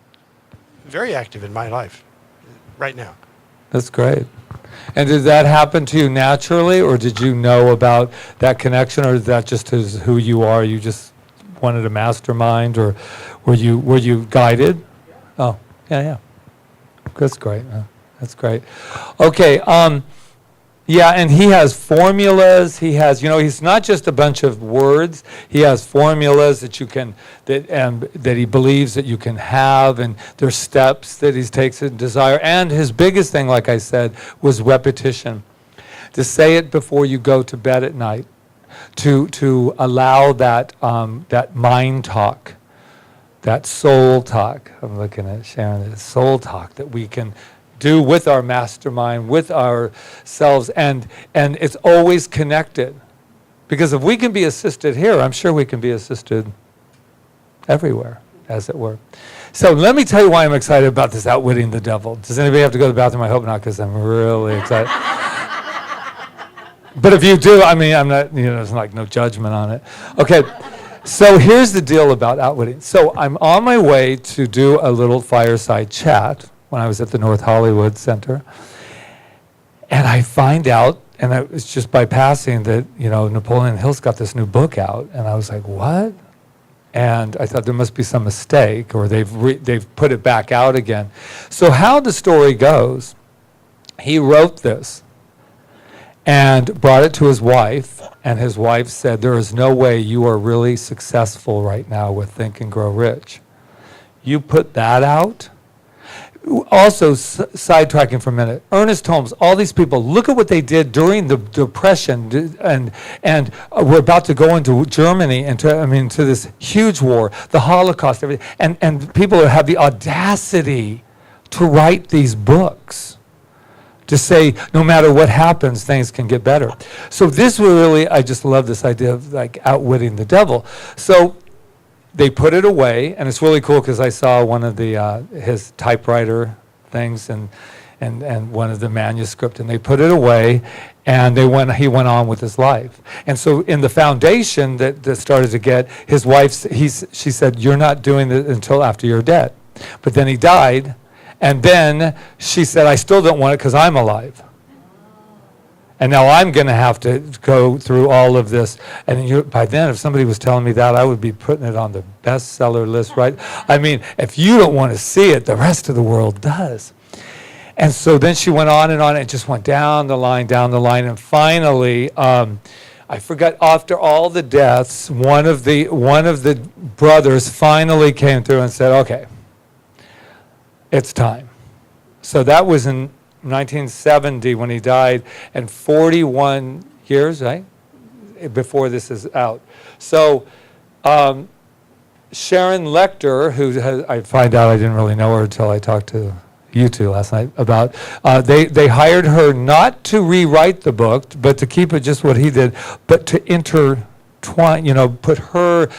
very active in my life right now. That's great. And did that happen to you naturally, or did you know about that connection, or is that just who you are? You just wanted a mastermind, or were you guided? Oh, yeah. That's great. That's great. Okay. Yeah, and he has formulas. He has, he's not just a bunch of words. He has formulas that you can, that he believes that you can have, and there's steps that he takes in desire. And his biggest thing, like I said, was repetition. To say it before you go to bed at night, to allow that mind talk, that soul talk. I'm looking at Sharon, the soul talk that we can do with our mastermind, with ourselves, and it's always connected. Because if we can be assisted here, I'm sure we can be assisted everywhere, as it were. So let me tell you why I'm excited about this outwitting the devil. Does anybody have to go to the bathroom? I hope not, because I'm really excited. But if you do, I'm not, there's like no judgment on it. Okay, so here's the deal about outwitting. So I'm on my way to do a little fireside chat when I was at the North Hollywood Center. And I find out, and it's just by passing, that, Napoleon Hill's got this new book out. And I was like, what? And I thought there must be some mistake, or they've put it back out again. So how the story goes, he wrote this and brought it to his wife, and his wife said, there is no way you are really successful right now with Think and Grow Rich. You put that out? Also, sidetracking for a minute, Ernest Holmes, all these people, look at what they did during the Depression, and we're about to go into Germany, to this huge war, the Holocaust, everything, and people have the audacity to write these books, to say, no matter what happens, things can get better. So this really, I just love this idea of like outwitting the devil. So they put it away, and it's really cool because I saw one of his typewriter things and one of the manuscript, and they put it away, and he went on with his life. And so in the foundation that started to get, his wife, she said, you're not doing it until after you're dead. But then he died, and then she said, I still don't want it because I'm alive. And now I'm going to have to go through all of this. And by then, if somebody was telling me that, I would be putting it on the bestseller list, right? If you don't want to see it, the rest of the world does. And so then she went on, and it just went down the line. And finally, I forgot, after all the deaths, one of the brothers finally came through and said, okay, it's time. So that was in 1970 when he died, and 41 years, right, before this is out. So Sharon Lecter, who has, I find out I didn't really know her until I talked to you two last night about, they hired her not to rewrite the book, but to keep it just what he did, but to intertwine, put her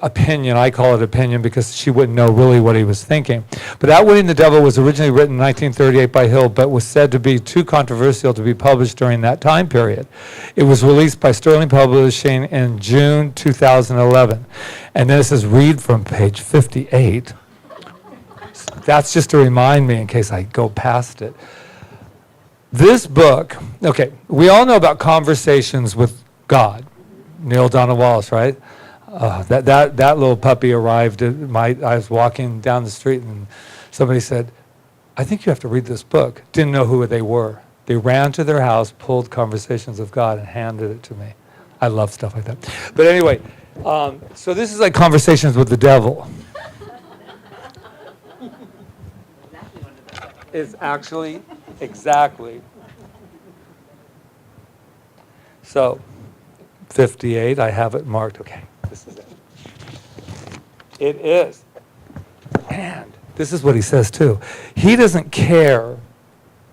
opinion, I call it opinion because she wouldn't know really what he was thinking. But Outwitting the Devil was originally written in 1938 by Hill, but was said to be too controversial to be published during that time period. It was released by Sterling Publishing in June 2011. And then it says, read from page 58. That's just to remind me in case I go past it. This book, okay, we all know about Conversations with God, Neil Donald Wallis, right? That little puppy arrived I was walking down the street and somebody said, I think you have to read this book. Didn't know who they were. They ran to their house, pulled Conversations with God, and handed it to me. I love stuff like that. But anyway, so this is like Conversations with the Devil. It's actually exactly. So 58, I have it marked. Okay, this is it. It is. And this is what he says too. He doesn't care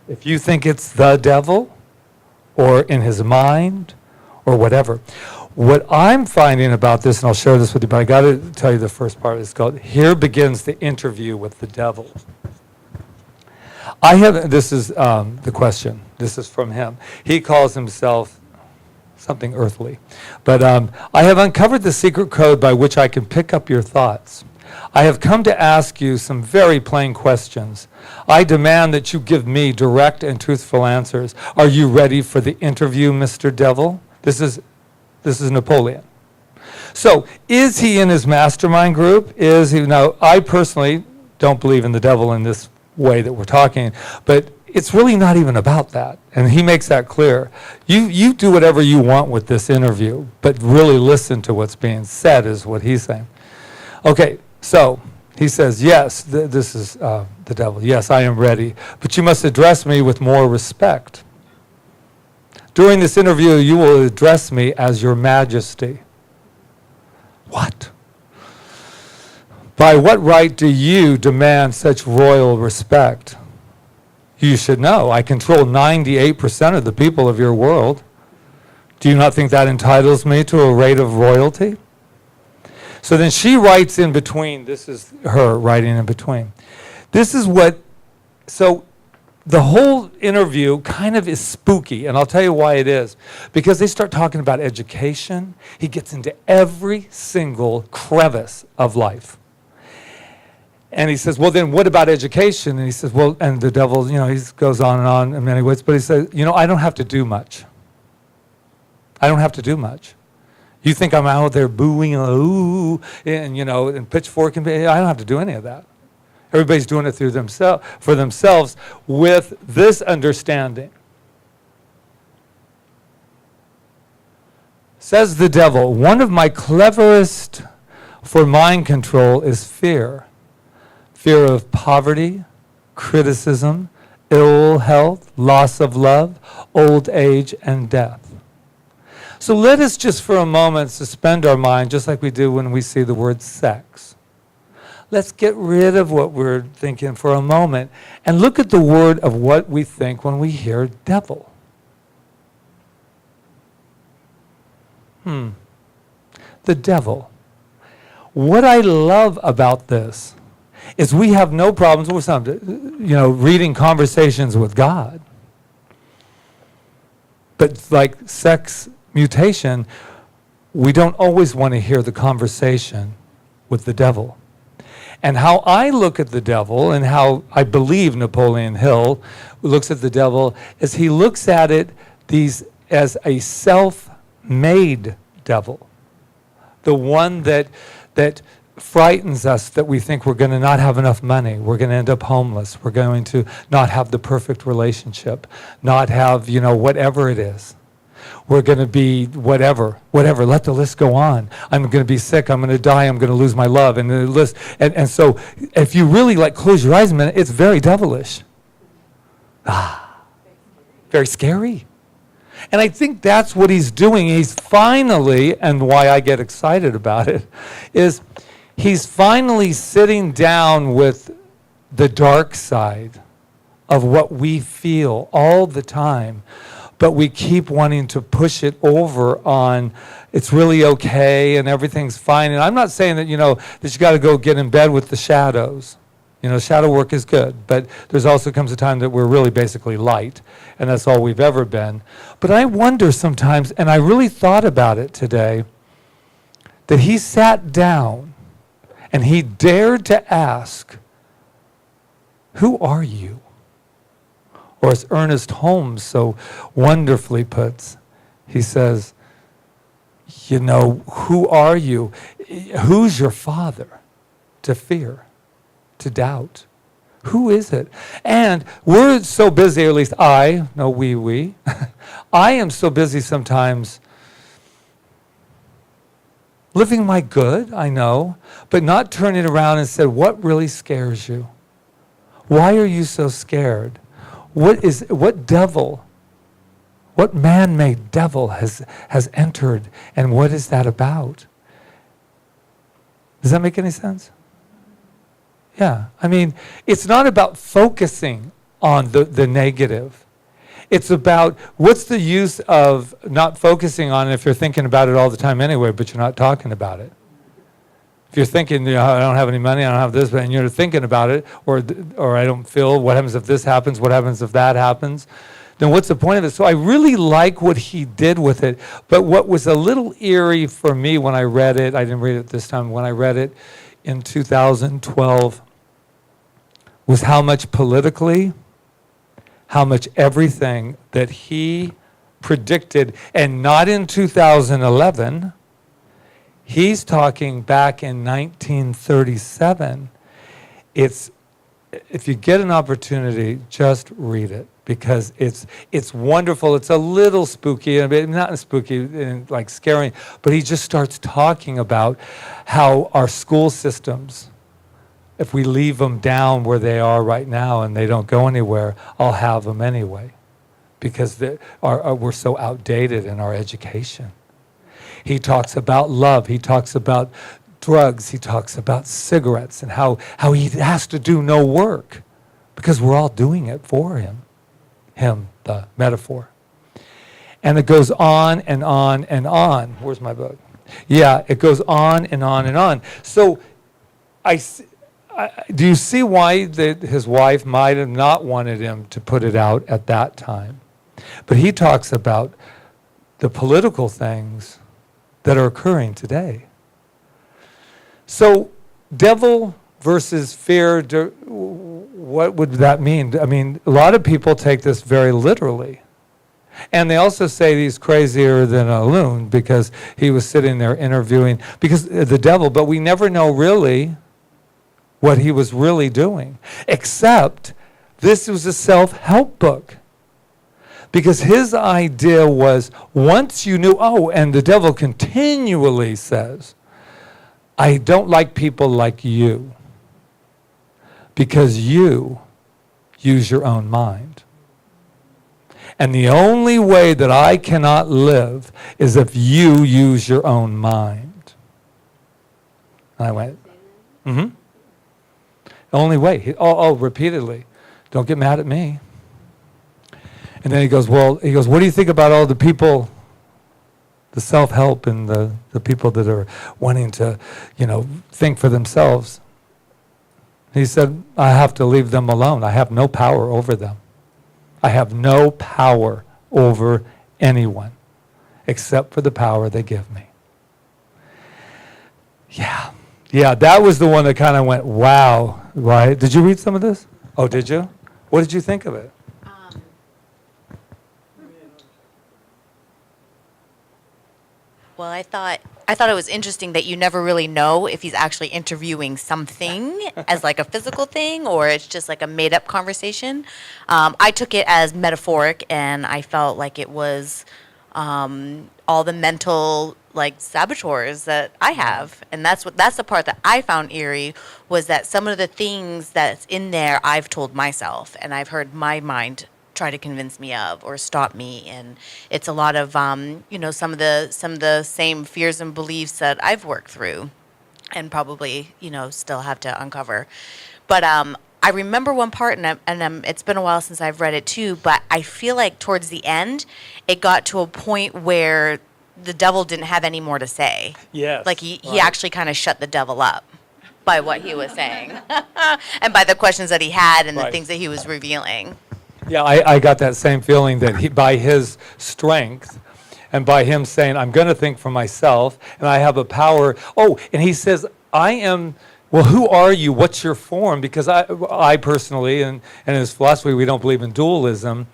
if you think it's the devil or in his mind or whatever. What I'm finding about this, and I'll share this with you, but I got to tell you the first part. It's called, Here Begins the Interview with the Devil. This is the question. This is from him. He calls himself something earthly. But I have uncovered the secret code by which I can pick up your thoughts. I have come to ask you some very plain questions. I demand that you give me direct and truthful answers. Are you ready for the interview, Mr. Devil? This is Napoleon. So, is he in his mastermind group? Is he? Now, I personally don't believe in the devil in this way that we're talking, but it's really not even about that. And he makes that clear. You do whatever you want with this interview, but really listen to what's being said is what he's saying. Okay, so he says, yes, this is the devil. Yes, I am ready, but you must address me with more respect. During this interview, you will address me as your majesty. What? By what right do you demand such royal respect? You should know, I control 98% of the people of your world. Do you not think that entitles me to a rate of royalty? So then she writes in between. This is her writing in between. This is so the whole interview kind of is spooky, and I'll tell you why it is. Because they start talking about education. He gets into every single crevice of life. And he says, well, then what about education? And he says, well, and the devil, he goes on in many ways, but he says, I don't have to do much. I don't have to do much. You think I'm out there booing, ooh, and pitchfork, and I don't have to do any of that. Everybody's doing it for themselves with this understanding. Says the devil, one of my cleverest for mind control is fear. Fear of poverty, criticism, ill health, loss of love, old age, and death. So let us just for a moment suspend our mind, just like we do when we see the word sex. Let's get rid of what we're thinking for a moment and look at the word of what we think when we hear devil. The devil. What I love about this is we have no problems with reading Conversations with God. But like sex mutation, we don't always want to hear the conversation with the devil. And how I look at the devil and how I believe Napoleon Hill looks at the devil is he looks at it as a self-made devil. The one that frightens us, that we think we're going to not have enough money, we're going to end up homeless, we're going to not have the perfect relationship, not have, whatever it is. We're going to be whatever, let the list go on. I'm going to be sick, I'm going to die, I'm going to lose my love, and the list. And so if you really like close your eyes a minute, it's very devilish. Very scary. And I think that's what he's doing. He's finally, and why I get excited about it, is he's finally sitting down with the dark side of what we feel all the time, but we keep wanting to push it over on it's really okay and everything's fine. And I'm not saying that, that you got to go get in bed with the shadows. Shadow work is good, but there's also comes a time that we're really basically light, and that's all we've ever been. But I wonder sometimes, and I really thought about it today, that he sat down and he dared to ask, who are you? Or as Ernest Holmes so wonderfully puts, he says, who are you? Who's your father? To fear, to doubt. Who is it? And we're so busy, or at least I am so busy sometimes living my good, I know, but not turning around and said, what really scares you? Why are you so scared? What devil, what man-made devil has entered, and what is that about? Does that make any sense? Yeah, it's not about focusing on the negative. It's about what's the use of not focusing on it if you're thinking about it all the time anyway, but you're not talking about it. If you're thinking, I don't have any money, I don't have this, and you're thinking about it, or I don't feel, what happens if this happens, what happens if that happens, then what's the point of it? So I really like what he did with it, but what was a little eerie for me when I read it, I didn't read it this time, when I read it in 2012, was how much politically, how much everything that he predicted, and not in 2011, he's talking back in 1937. If you get an opportunity, just read it, because it's wonderful. It's a little spooky, not spooky and like scary, but he just starts talking about how our school systems, if we leave them down where they are right now and they don't go anywhere, I'll have them anyway, because we're so outdated in our education. He talks about love. He talks about drugs. He talks about cigarettes and how he has to do no work because we're all doing it for him, the metaphor. And it goes on and on and on. Where's my book? Yeah, it goes on and on and on. So do you see why his wife might have not wanted him to put it out at that time? But he talks about the political things that are occurring today. So devil versus fear, what would that mean? A lot of people take this very literally. And they also say he's crazier than a loon because he was sitting there interviewing, because the devil, but we never know really what he was really doing, except this was a self-help book. Because his idea was, once you knew, and the devil continually says, I don't like people like you, because you use your own mind. And the only way that I cannot live is if you use your own mind. And I went, the only way. Repeatedly. Don't get mad at me. And then he goes, what do you think about all the people, the self-help and the people that are wanting to, think for themselves? He said, I have to leave them alone. I have no power over them. I have no power over anyone except for the power they give me. Yeah, that was the one that kind of went, wow, right? Did you read some of this? Oh, did you? What did you think of it? Well, I thought it was interesting that you never really know if he's actually interviewing something as like a physical thing or it's just like a made-up conversation. I took it as metaphoric, and I felt like it was all the mental like saboteurs that I have. And that's the part that I found eerie, was that some of the things that's in there I've told myself, and I've heard my mind try to convince me of or stop me. And it's a lot of some of the same fears and beliefs that I've worked through and probably still have to uncover. But I remember one part, and it's been a while since I've read it too, but I feel like towards the end it got to a point where the devil didn't have any more to say. Yes. Like he actually kind of shut the devil up by what he was saying and by the questions that he had and the Right. things that he was revealing. Yeah, I got that same feeling that by his strength and by him saying, I'm going to think for myself and I have a power. Oh, and he says, I am, well, who are you? What's your form? Because I personally, and in his philosophy, we don't believe in dualism,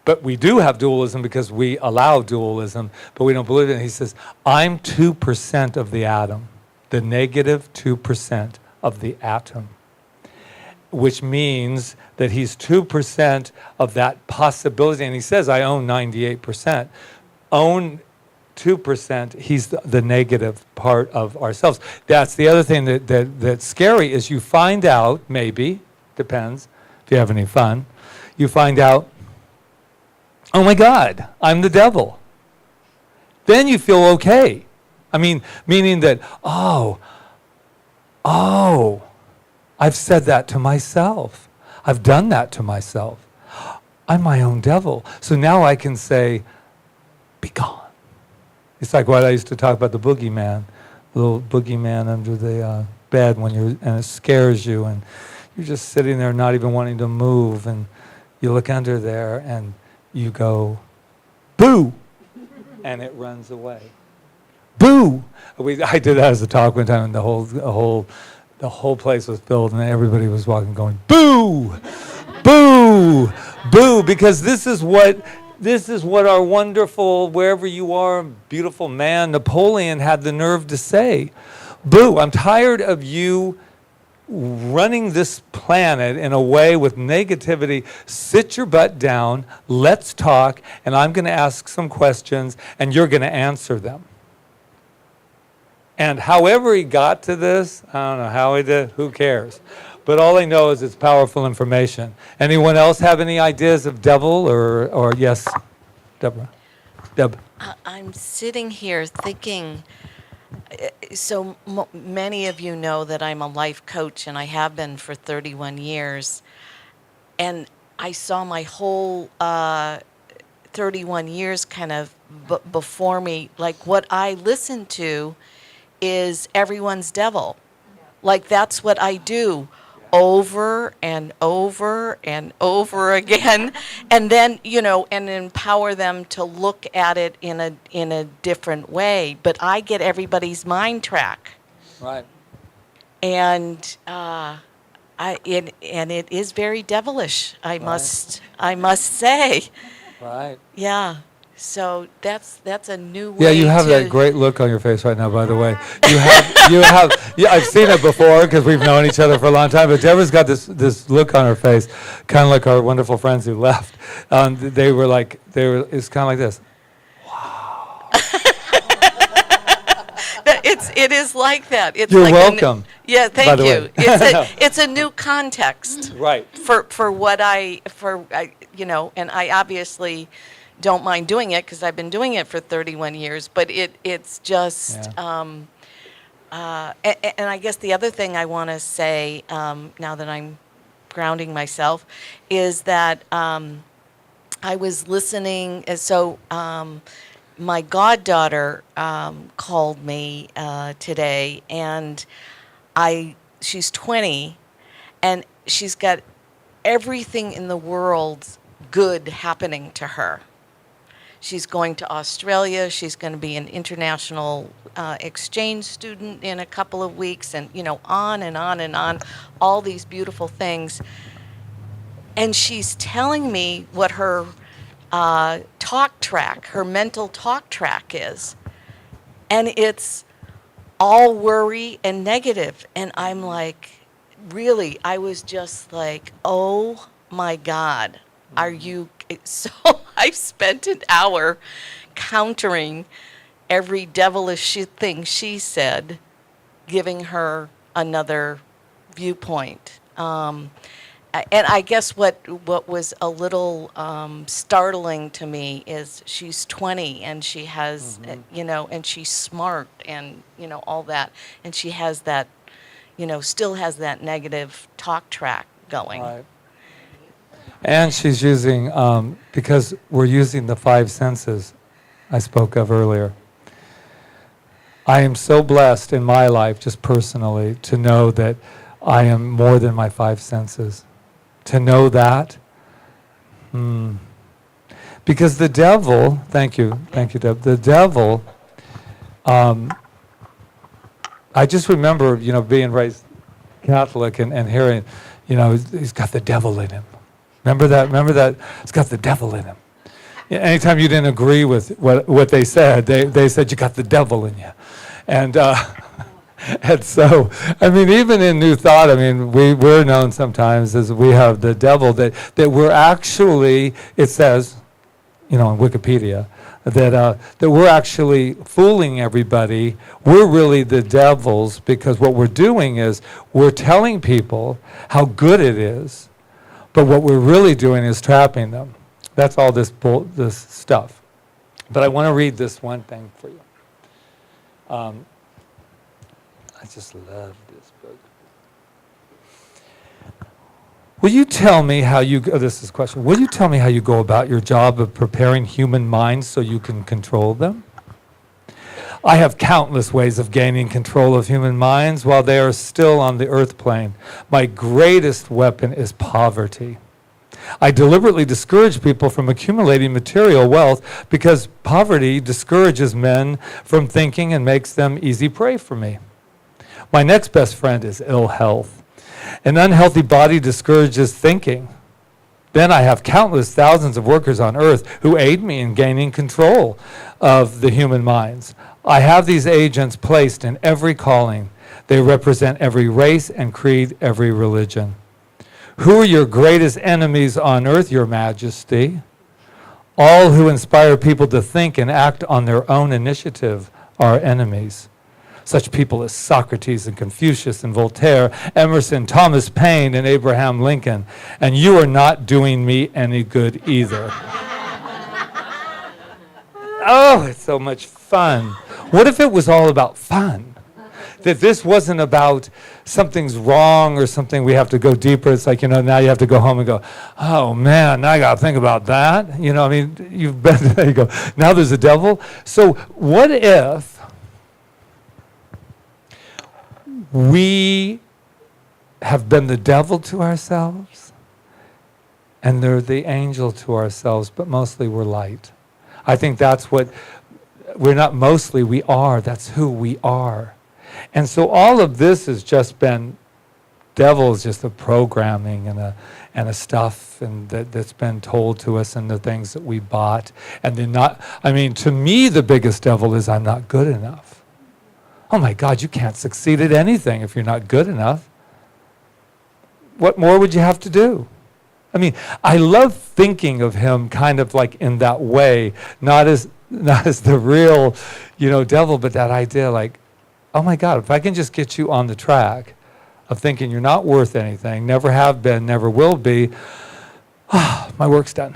but we do have dualism because we allow dualism, but we don't believe in it. He says, I'm 2% of the atom, the negative 2% of the atom, which means that he's 2% of that possibility. And he says, I own 98%. Own 2%, he's the negative part of ourselves. That's the other thing that's scary is you find out, maybe, depends if you have any fun, you find out, oh my God, I'm the devil. Then you feel okay. I mean, meaning that, oh, I've said that to myself. I've done that to myself. I'm my own devil. So now I can say, be gone. It's like what I used to talk about, the boogeyman, little boogeyman under the bed and it scares you and you're just sitting there not even wanting to move, and you look under there and you go, boo, and it runs away. Boo! I did that as a talk one time, and the whole place was filled, and everybody was walking, going, boo, boo, boo, because this is what our wonderful, wherever you are, beautiful man, Napoleon, had the nerve to say. Boo! I'm tired of you running this planet in a way with negativity. Sit your butt down, let's talk, and I'm going to ask some questions, and you're going to answer them. And however he got to this, I don't know how he did, who cares? But all I know is it's powerful information. Anyone else have any ideas of devil or yes, Deborah? Deb. I'm sitting here thinking, so many of you know that I'm a life coach and I have been for 31 years. And I saw my whole 31 years kind of before me. Like what I listen to is everyone's devil. Like that's what I do over and over and over again, and then and empower them to look at it in a different way. But I get everybody's mind track, Right. and it is very devilish. I must say, Right. yeah. So that's a new way. Yeah, you have that great look on your face right now, by the way. You have. Yeah, I've seen it before because we've known each other for a long time. But Deborah's got this look on her face, kind of like our wonderful friends who left. It's kind of like this. It is like that. It's You're like welcome. Yeah, by thank the you. way. It's a new context. Right. For what I and I obviously don't mind doing it because I've been doing it for 31 years. But it's just. Yeah. And I guess the other thing I want to say now that I'm grounding myself is that I was listening. My goddaughter called me today, and she's 20, and she's got everything in the world good happening to her. She's going to Australia. She's going to be an international exchange student in a couple of weeks, and on and on and on, all these beautiful things. And she's telling me what her her mental talk track is. And it's all worry and negative. And I'm like, really, I was just like, oh my God, are you, so I spent an hour countering every devilish thing she said, giving her another viewpoint. And I guess what was a little startling to me is she's 20 and she has, and she's smart and, all that. And she has that, still has that negative talk track going. Right. And she's using, because we're using the five senses I spoke of earlier. I am so blessed in my life, just personally, to know that I am more than my five senses. To know that. Because the devil, thank you, Deb. The devil, I just remember, being raised Catholic and hearing, he's got the devil in him. Remember that? He's got the devil in him. Anytime you didn't agree with what they said, they said you got the devil in you. And and so, even in New Thought, we're known sometimes as we have the devil, that we're actually, it says, on Wikipedia, that we're actually fooling everybody. We're really the devils, because what we're doing is we're telling people how good it is, but what we're really doing is trapping them. That's all this stuff. But I want to read this one thing for you. I just love this book. Will you tell me how this is a question. Will you tell me how you go about your job of preparing human minds so you can control them? I have countless ways of gaining control of human minds while they are still on the earth plane. My greatest weapon is poverty. I deliberately discourage people from accumulating material wealth because poverty discourages men from thinking and makes them easy prey for me. My next best friend is ill health. An unhealthy body discourages thinking. Then I have countless thousands of workers on earth who aid me in gaining control of the human minds. I have these agents placed in every calling. They represent every race and creed, every religion. Who are your greatest enemies on earth, Your Majesty? All who inspire people to think and act on their own initiative are enemies. Such people as Socrates and Confucius and Voltaire, Emerson, Thomas Paine, and Abraham Lincoln. And you are not doing me any good either. Oh, it's so much fun. What if it was all about fun? That this wasn't about something's wrong or something we have to go deeper. It's like, now you have to go home and go, oh man, now I got to think about that. You've been there, you go, now there's a devil. So what if we have been the devil to ourselves and they're the angel to ourselves, but mostly we're light? I think that's what, we're not mostly, we are. That's who we are. And so all of this has just been, devil is just a programming and a stuff and that's been told to us and the things that we bought. And they're not, to me the biggest devil is I'm not good enough. Oh my God, you can't succeed at anything if you're not good enough. What more would you have to do? I love thinking of him kind of like in that way, not as the real, devil, but that idea like, oh my God, if I can just get you on the track of thinking you're not worth anything, never have been, never will be, my work's done.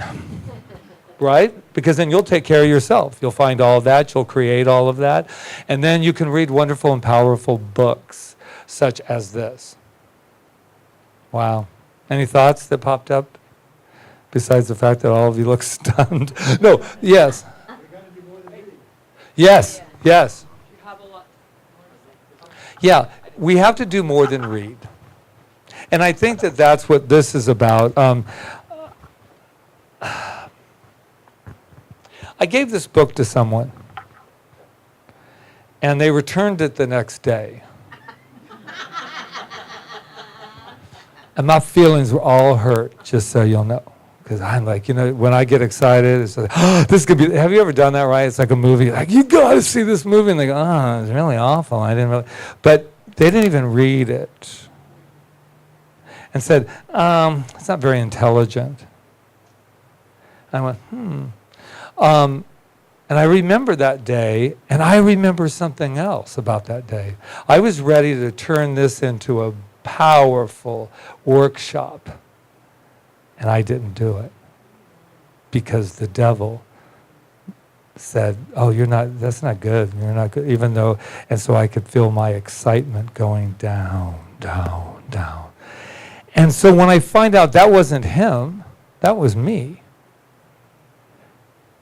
Right? Because then you'll take care of yourself. You'll find all of that. You'll create all of that. And then you can read wonderful and powerful books such as this. Wow. Any thoughts that popped up besides the fact that all of you look stunned? No. Yes. Yes. Yes. Yeah. We have to do more than read. And I think that that's what this is about. I gave this book to someone, and they returned it the next day. And my feelings were all hurt, just so you'll know. Because I'm like, when I get excited, it's like, this could be, have you ever done that, right? It's like a movie, like, you got to see this movie. And they go, it's really awful. I didn't really, but they didn't even read it. And said, it's not very intelligent. I went, And I remember that day, and I remember something else about that day. I was ready to turn this into a powerful workshop, and I didn't do it because the devil said, oh, that's not good, you're not good, even though, and so I could feel my excitement going down, down, down. And so when I find out that wasn't him, that was me.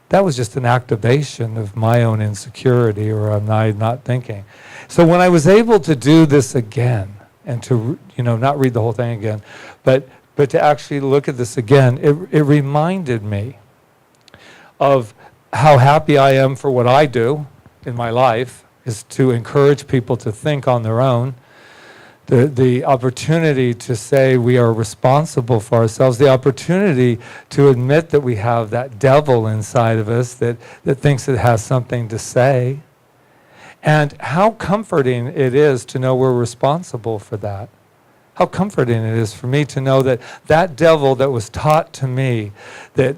That was just an activation of my own insecurity or my not thinking. So when I was able to do this again, and to not read the whole thing again, but to actually look at this again, it reminded me of how happy I am for what I do in my life, is to encourage people to think on their own. The opportunity to say we are responsible for ourselves, the opportunity to admit that we have that devil inside of us that thinks it has something to say, and how comforting it is to know we're responsible for that. How comforting it is for me to know that that devil that was taught to me, that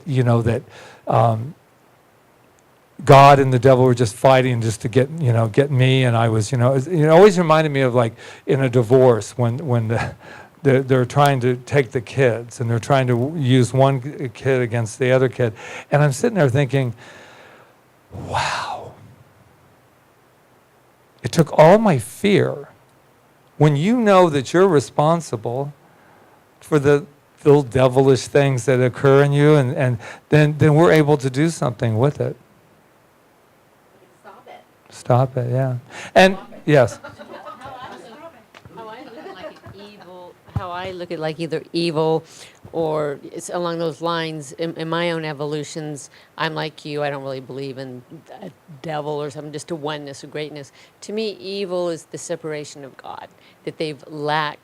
God and the devil were just fighting just to get me, and I was, it always reminded me of like in a divorce when they're trying to take the kids and they're trying to use one kid against the other kid, and I'm sitting there thinking, wow, it took all my fear. When you know that you're responsible for the little devilish things that occur in you, and then we're able to do something with it. Stop it, yeah. And yes. How I look at like either evil or it's along those lines. In my own evolutions, I'm like you. I don't really believe in a devil or something, just a oneness or greatness. To me, evil is the separation of God, that they've lacked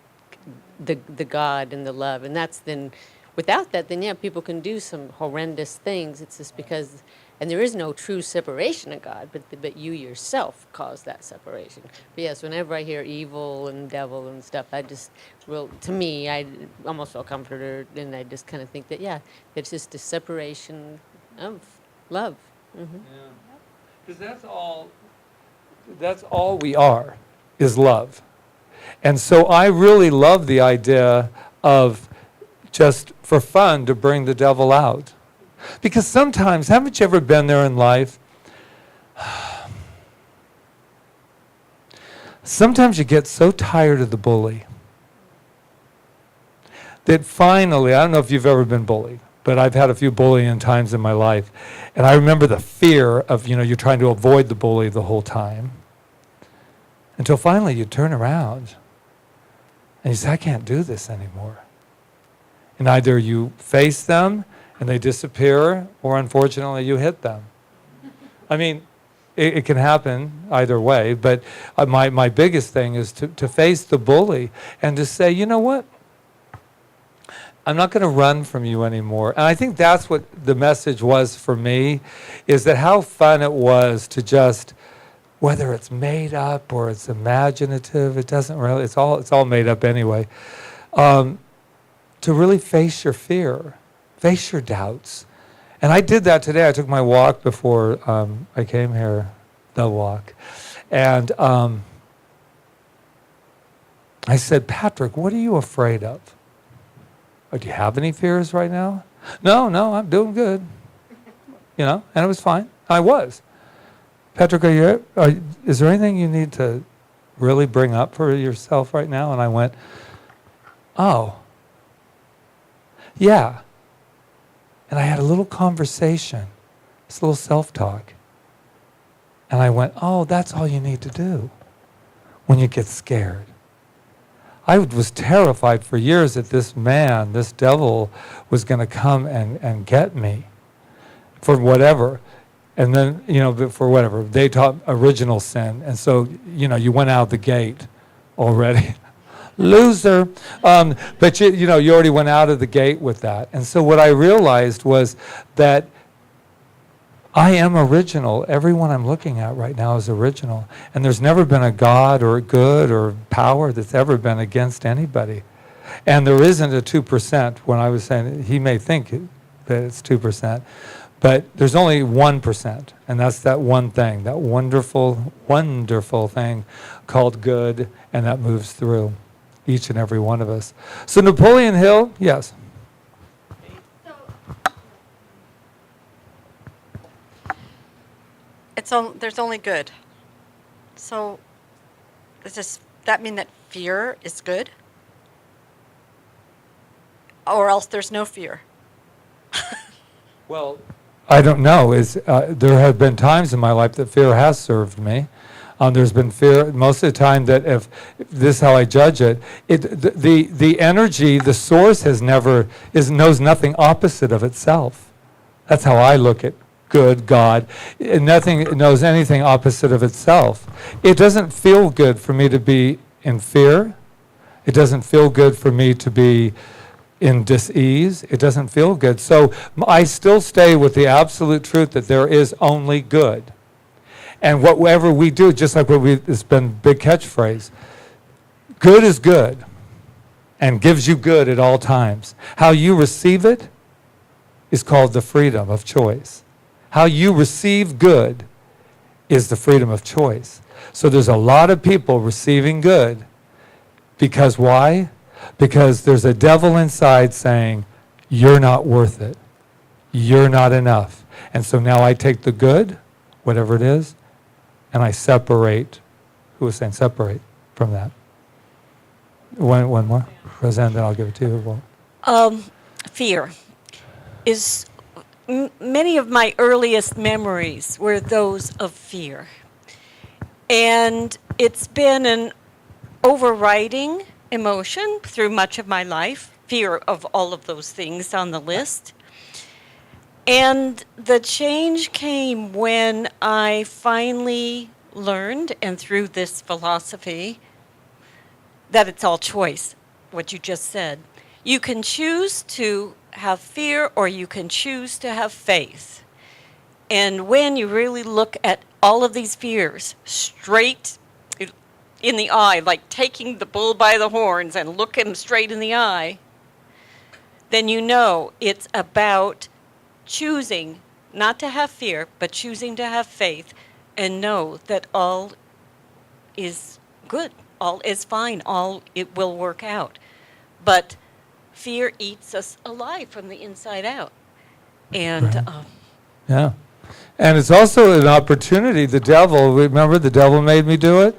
the God and the love. And that's then, without that, then yeah, people can do some horrendous things. It's just because... And there is no true separation of God, but you yourself cause that separation. But yes, whenever I hear evil and devil and stuff, to me, I almost feel comforted, and I just kind of think that, yeah, it's just a separation of love. Mm-hmm. Yeah. Because that's all we are, is love. And so I really love the idea of just for fun to bring the devil out. Because sometimes, haven't you ever been there in life? Sometimes you get so tired of the bully that finally, I don't know if you've ever been bullied, but I've had a few bullying times in my life. And I remember the fear of, you're trying to avoid the bully the whole time. Until finally you turn around and you say, I can't do this anymore. And either you face them and they disappear, or unfortunately you hit them. I mean, it can happen either way, but my biggest thing is to face the bully and to say, you know what? I'm not going to run from you anymore. And I think that's what the message was for me, is that how fun it was to just, whether it's made up or it's imaginative, it doesn't really, it's all made up anyway, to really face your fear. Face your doubts. And I did that today. I took my walk before I came here, the walk. And I said, Patrick, what are you afraid of? Oh, do you have any fears right now? No, I'm doing good. And it was fine. I was. Patrick, is there anything you need to really bring up for yourself right now? And I went, oh, yeah. And I had a little conversation, this little self-talk. And I went, oh, that's all you need to do when you get scared. I was terrified for years that this devil, was going to come and get me for whatever. And then, for whatever. They taught original sin. And so, you went out the gate already. Loser. But you already went out of the gate with that. And so what I realized was that I am original. Everyone I'm looking at right now is original. And there's never been a God or good or power that's ever been against anybody. And there isn't a 2%. When I was saying, he may think that it's 2%. But there's only 1%, and that's that one thing, that wonderful, wonderful thing called good, and that moves through each and every one of us. So Napoleon Hill, yes. There's only good. So does that mean that fear is good? Or else there's no fear? Well, I don't know. There have been times in my life that fear has served me. There's been fear most of the time that if this is how I judge it, the energy, the source knows nothing opposite of itself. That's how I look at good, God. Nothing knows anything opposite of itself. It doesn't feel good for me to be in fear. It doesn't feel good for me to be in dis-ease. It doesn't feel good. So I still stay with the absolute truth that there is only good. And whatever we do, just like it's been a big catchphrase, good is good and gives you good at all times. How you receive it is called the freedom of choice. How you receive good is the freedom of choice. So there's a lot of people receiving good because why? Because there's a devil inside saying, you're not worth it. You're not enough. And so now I take the good, whatever it is, and I separate. Who was saying separate from that? One more. Roseanne, then I'll give it to you. Fear is many of my earliest memories were those of fear. And it's been an overriding emotion through much of my life, fear of all of those things on the list. And the change came when I finally learned, and through this philosophy, that it's all choice, what you just said. You can choose to have fear or you can choose to have faith. And when you really look at all of these fears straight in the eye, like taking the bull by the horns and look him straight in the eye, then you know it's about choosing not to have fear, but choosing to have faith and know that all is good, all is fine, all it will work out. But fear eats us alive from the inside out. And Yeah. And it's also an opportunity. The devil, remember the devil made me do it?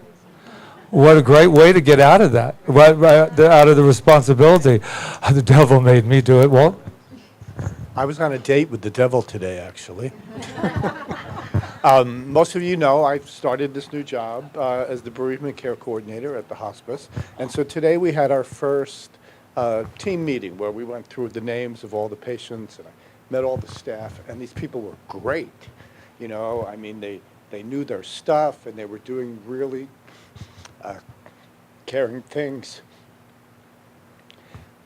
What a great way to get out of that, out of the responsibility. The devil made me do it. Well, I was on a date with the devil today, actually. Most of you know I've started this new job as the bereavement care coordinator at the hospice. And so today we had our first team meeting where we went through the names of all the patients and I met all the staff. And these people were great. You know, I mean, they knew their stuff and they were doing really caring things.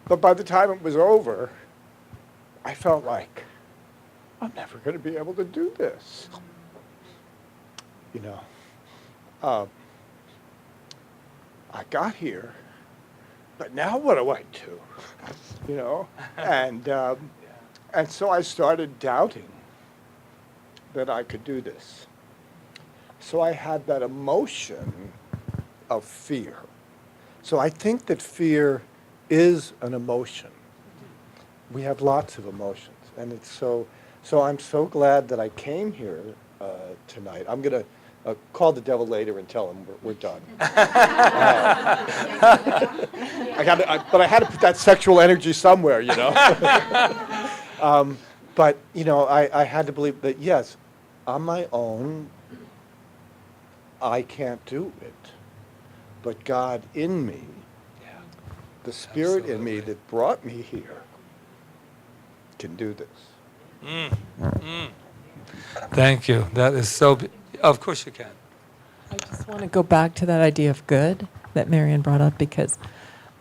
But by the time it was over, I felt like, I'm never going to be able to do this. You know, I got here, but now what do I do? You know, and so I started doubting that I could do this. So I had that emotion of fear. So I think that fear is an emotion. We have lots of emotions, and it's so I'm so glad that I came here tonight. I'm going to call the devil later and tell him we're done. But I had to put that sexual energy somewhere, you know. But, you know, I had to believe that, yes, on my own, I can't do it. But God in me, the Spirit in me that brought me here, can do this. Thank you. That is so. Of course you can. I just want to go back to that idea of good that Marian brought up, because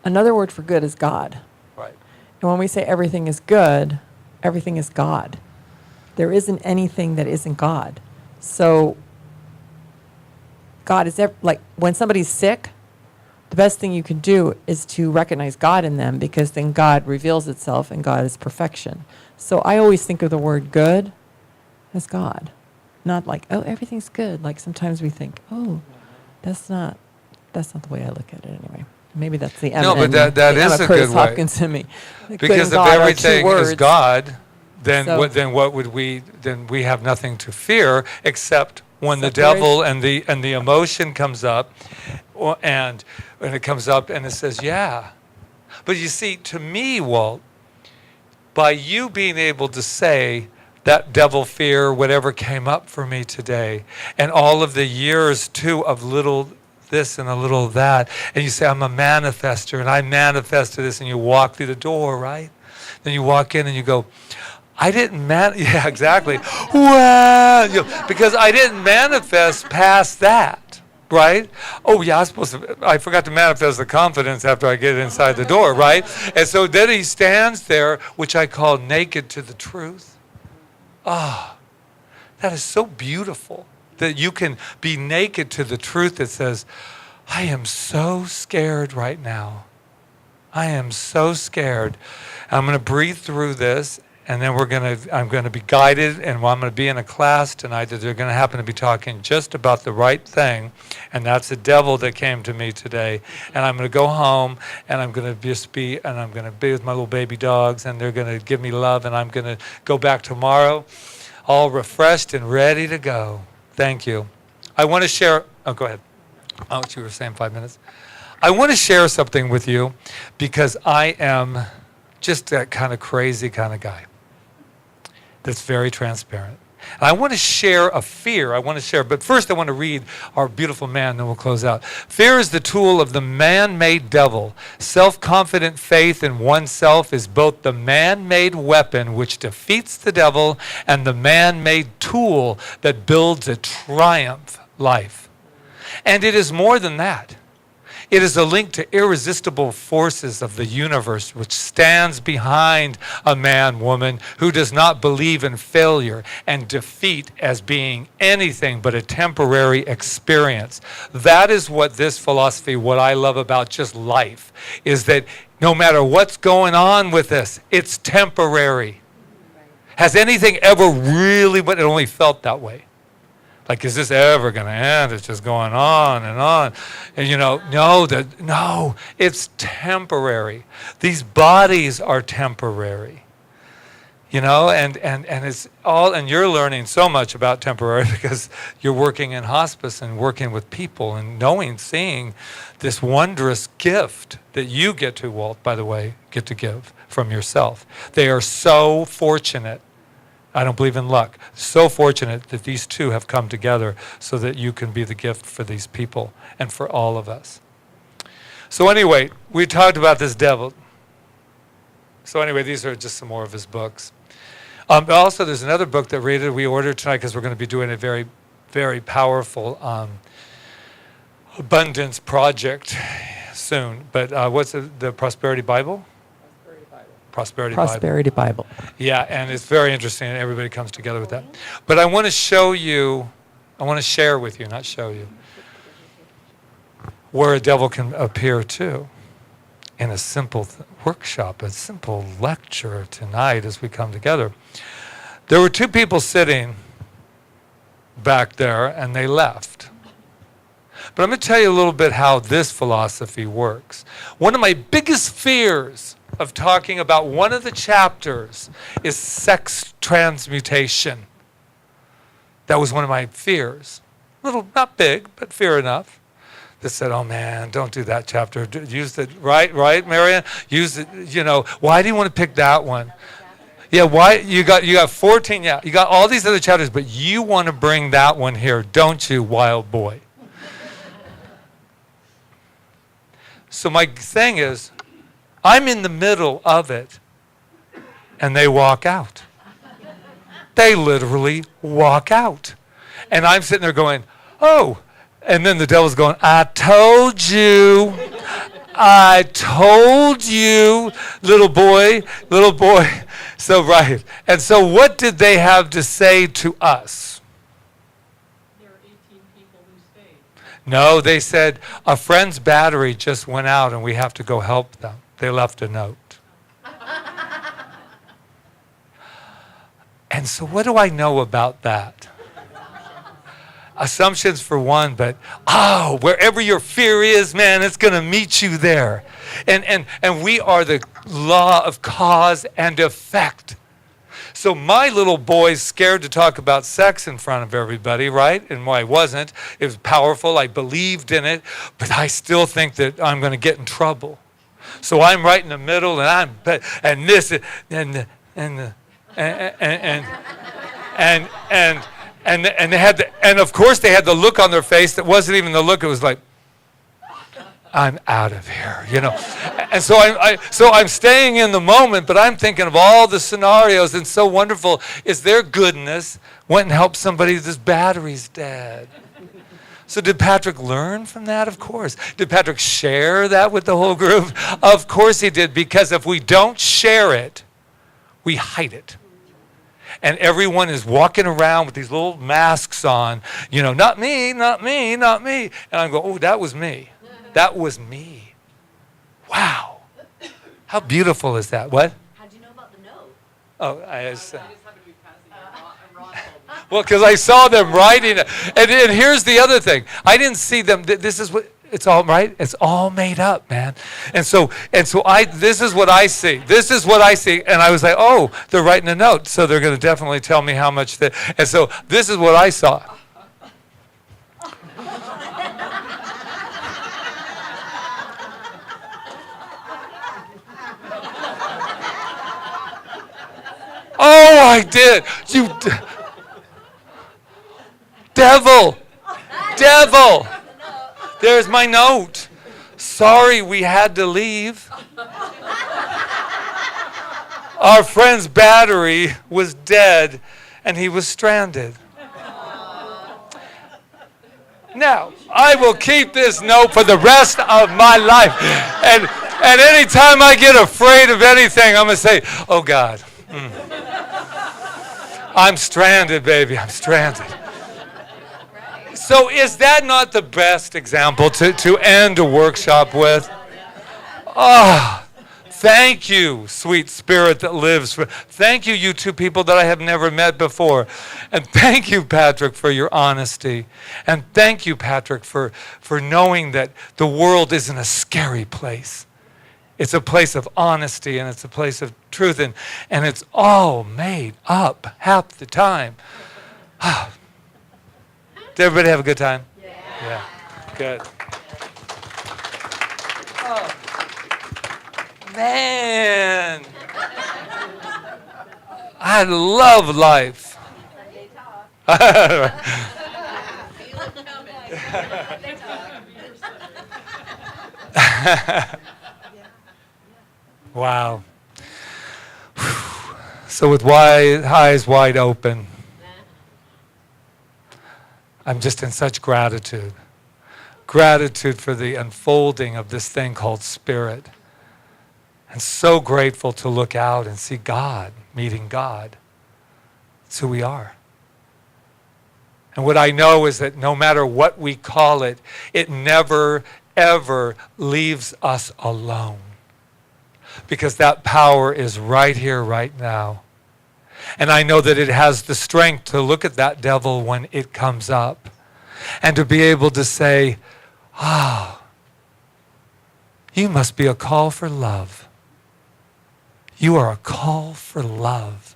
another word for good is God. Right. And when we say everything is good, everything is God. There isn't anything that isn't God. So God is, like when somebody's sick, the best thing you can do is to recognize God in them, because then God reveals itself and God is perfection. So I always think of the word good as God. Not like, oh, everything's good. Like sometimes we think, oh, that's not the way I look at it anyway. Maybe that's the No, Emma, but that is a Curtis good way. Hopkins in me. Good Because and if God are two everything is words. God, then So- what would we? Then we have nothing to fear except when the Separation. devil and the emotion comes up, and when it comes up and it says, yeah. But you see, to me, Walt, by you being able to say that devil fear, whatever came up for me today, and all of the years too of little this and a little that, and you say, I'm a manifester, and I manifested this, and you walk through the door, right? Then you walk in and you go, I didn't yeah, exactly. Wow, because I didn't manifest past that, right? Oh yeah, I forgot to manifest the confidence after I get inside the door, right? And so then he stands there, which I call naked to the truth. Ah, that is so beautiful that you can be naked to the truth that says, I am so scared right now. I am so scared. I'm going to breathe through this, and then I'm going to be guided, and I'm going to be in a class tonight that they're going to happen to be talking just about the right thing, and that's the devil that came to me today. And I'm going to go home, and I'm going to just be, and I'm going to be with my little baby dogs, and they're going to give me love, and I'm going to go back tomorrow all refreshed and ready to go. Thank you. I want to share, oh, go ahead. Oh, what you were saying, 5 minutes. I want to share something with you because I am just that kind of crazy kind of guy that's very transparent. And I want to share a fear. But first I want to read our beautiful man, then we'll close out. Fear is the tool of the man-made devil. Self-confident faith in oneself is both the man-made weapon which defeats the devil and the man-made tool that builds a triumph life. And it is more than that. It is a link to irresistible forces of the universe which stands behind a man, woman who does not believe in failure and defeat as being anything but a temporary experience. That is what this philosophy, what I love about just life, is that no matter what's going on with us, it's temporary. Has anything ever really, but it only felt that way? Like, is this ever going to end? It's just going on. And no, it's temporary. These bodies are temporary. And it's all, and you're learning so much about temporary because you're working in hospice and working with people and seeing this wondrous gift that you get to, Walt, by the way, get to give from yourself. They are so fortunate. I don't believe in luck. So fortunate that these two have come together so that you can be the gift for these people and for all of us. So anyway, we talked about this devil. So anyway, these are just some more of his books. Also, there's another book that Rita we ordered tonight because we're going to be doing a very, very powerful abundance project soon. But what's the Prosperity Bible? Prosperity Bible. Yeah, and it's very interesting, and everybody comes together with that. But I want to share with you, not show you, where a devil can appear too in a simple workshop, a simple lecture tonight as we come together. There were two people sitting back there, and they left. But I'm going to tell you a little bit how this philosophy works. One of my biggest fears of talking about one of the chapters is sex transmutation. That was one of my fears. Little, not big, but fear enough. That said, oh man, don't do that chapter. Use it, right, Marianne? Use it, why do you want to pick that one? Yeah, why, you got 14, yeah, you got all these other chapters, but you want to bring that one here, don't you, wild boy? So my thing is, I'm in the middle of it, and they walk out. They literally walk out. And I'm sitting there going, oh. And then the devil's going, I told you, little boy. So, right. And so what did they have to say to us? There are 18 people who stayed. No, they said, a friend's battery just went out, and we have to go help them. They left a note. And so what do I know about that? Assumptions for one, but wherever your fear is, man, it's going to meet you there. And we are the law of cause and effect. So my little boy's scared to talk about sex in front of everybody, right? And I wasn't. It was powerful. I believed in it, but I still think that I'm going to get in trouble. So I'm right in the middle, and and they had and of course they had the look on their face that wasn't even the look. It was like, I'm out of here, you know. And so I'm staying in the moment, but I'm thinking of all the scenarios, and so wonderful is their goodness went and helped somebody whose battery's dead. So did Patrick learn from that? Of course. Did Patrick share that with the whole group? Of course he did, because if we don't share it, we hide it. And everyone is walking around with these little masks on, you know, not me, not me, not me. And I go, oh, that was me. That was me. Wow. How beautiful is that? What? How'd you know about the note? Oh, well, because I saw them writing it. And here's the other thing. I didn't see them. This is what, it's all right. It's all made up, man. And so this is what I see. This is what I see. And I was like, oh, they're writing a note. So they're going to definitely tell me how much and so this is what I saw. Oh, I did. You devil. Devil. There's my note. Sorry we had to leave. Our friend's battery was dead and he was stranded. Now, I will keep this note for the rest of my life. And any time I get afraid of anything, I'm going to say, oh God. I'm stranded, baby. I'm stranded. So is that not the best example to end a workshop with? Oh, thank you, sweet spirit that lives. Thank you, you two people that I have never met before. And thank you, Patrick, for your honesty. And thank you, Patrick, for knowing that the world isn't a scary place. It's a place of honesty, and it's a place of truth, and it's all made up half the time. Did everybody have a good time? Yeah. Good. Oh. Man. I love life. Wow. So with eyes wide open, I'm just in such gratitude. Gratitude for the unfolding of this thing called spirit. And so grateful to look out and see God, meeting God. It's who we are. And what I know is that no matter what we call it, it never, ever leaves us alone. Because that power is right here, right now. And I know that it has the strength to look at that devil when it comes up and to be able to say, you must be a call for love. You are a call for love.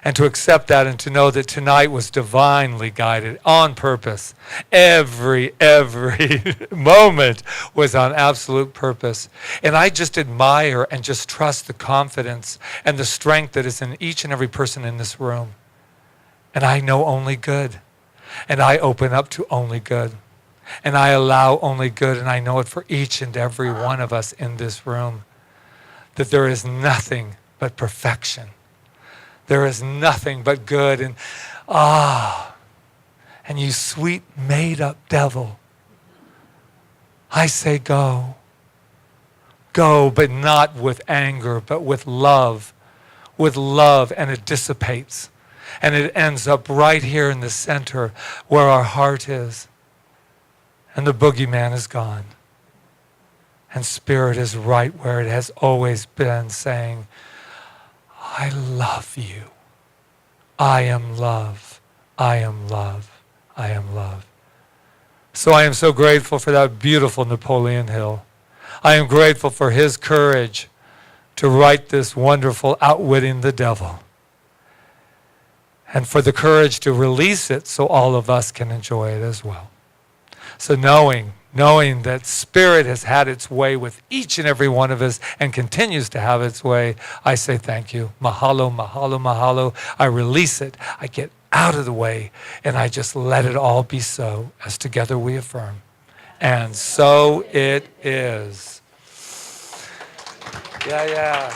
And to accept that and to know that tonight was divinely guided on purpose. Every moment was on absolute purpose. And I just admire and just trust the confidence and the strength that is in each and every person in this room. And I know only good. And I open up to only good. And I allow only good. And I know it for each and every one of us in this room. That there is nothing but perfection. There is nothing but good. And and you sweet made up devil, I say go. Go, but not with anger, but with love. With love, and it dissipates. And it ends up right here in the center where our heart is. And the boogeyman is gone. And spirit is right where it has always been, saying, I love you. I am love. I am love. I am love. So I am so grateful for that beautiful Napoleon Hill. I am grateful for his courage to write this wonderful Outwitting the Devil, and for the courage to release it so all of us can enjoy it as well. So knowing that Spirit has had its way with each and every one of us and continues to have its way, I say thank you. Mahalo, mahalo, mahalo. I release it. I get out of the way, and I just let it all be so, as together we affirm. And so it is. Yeah.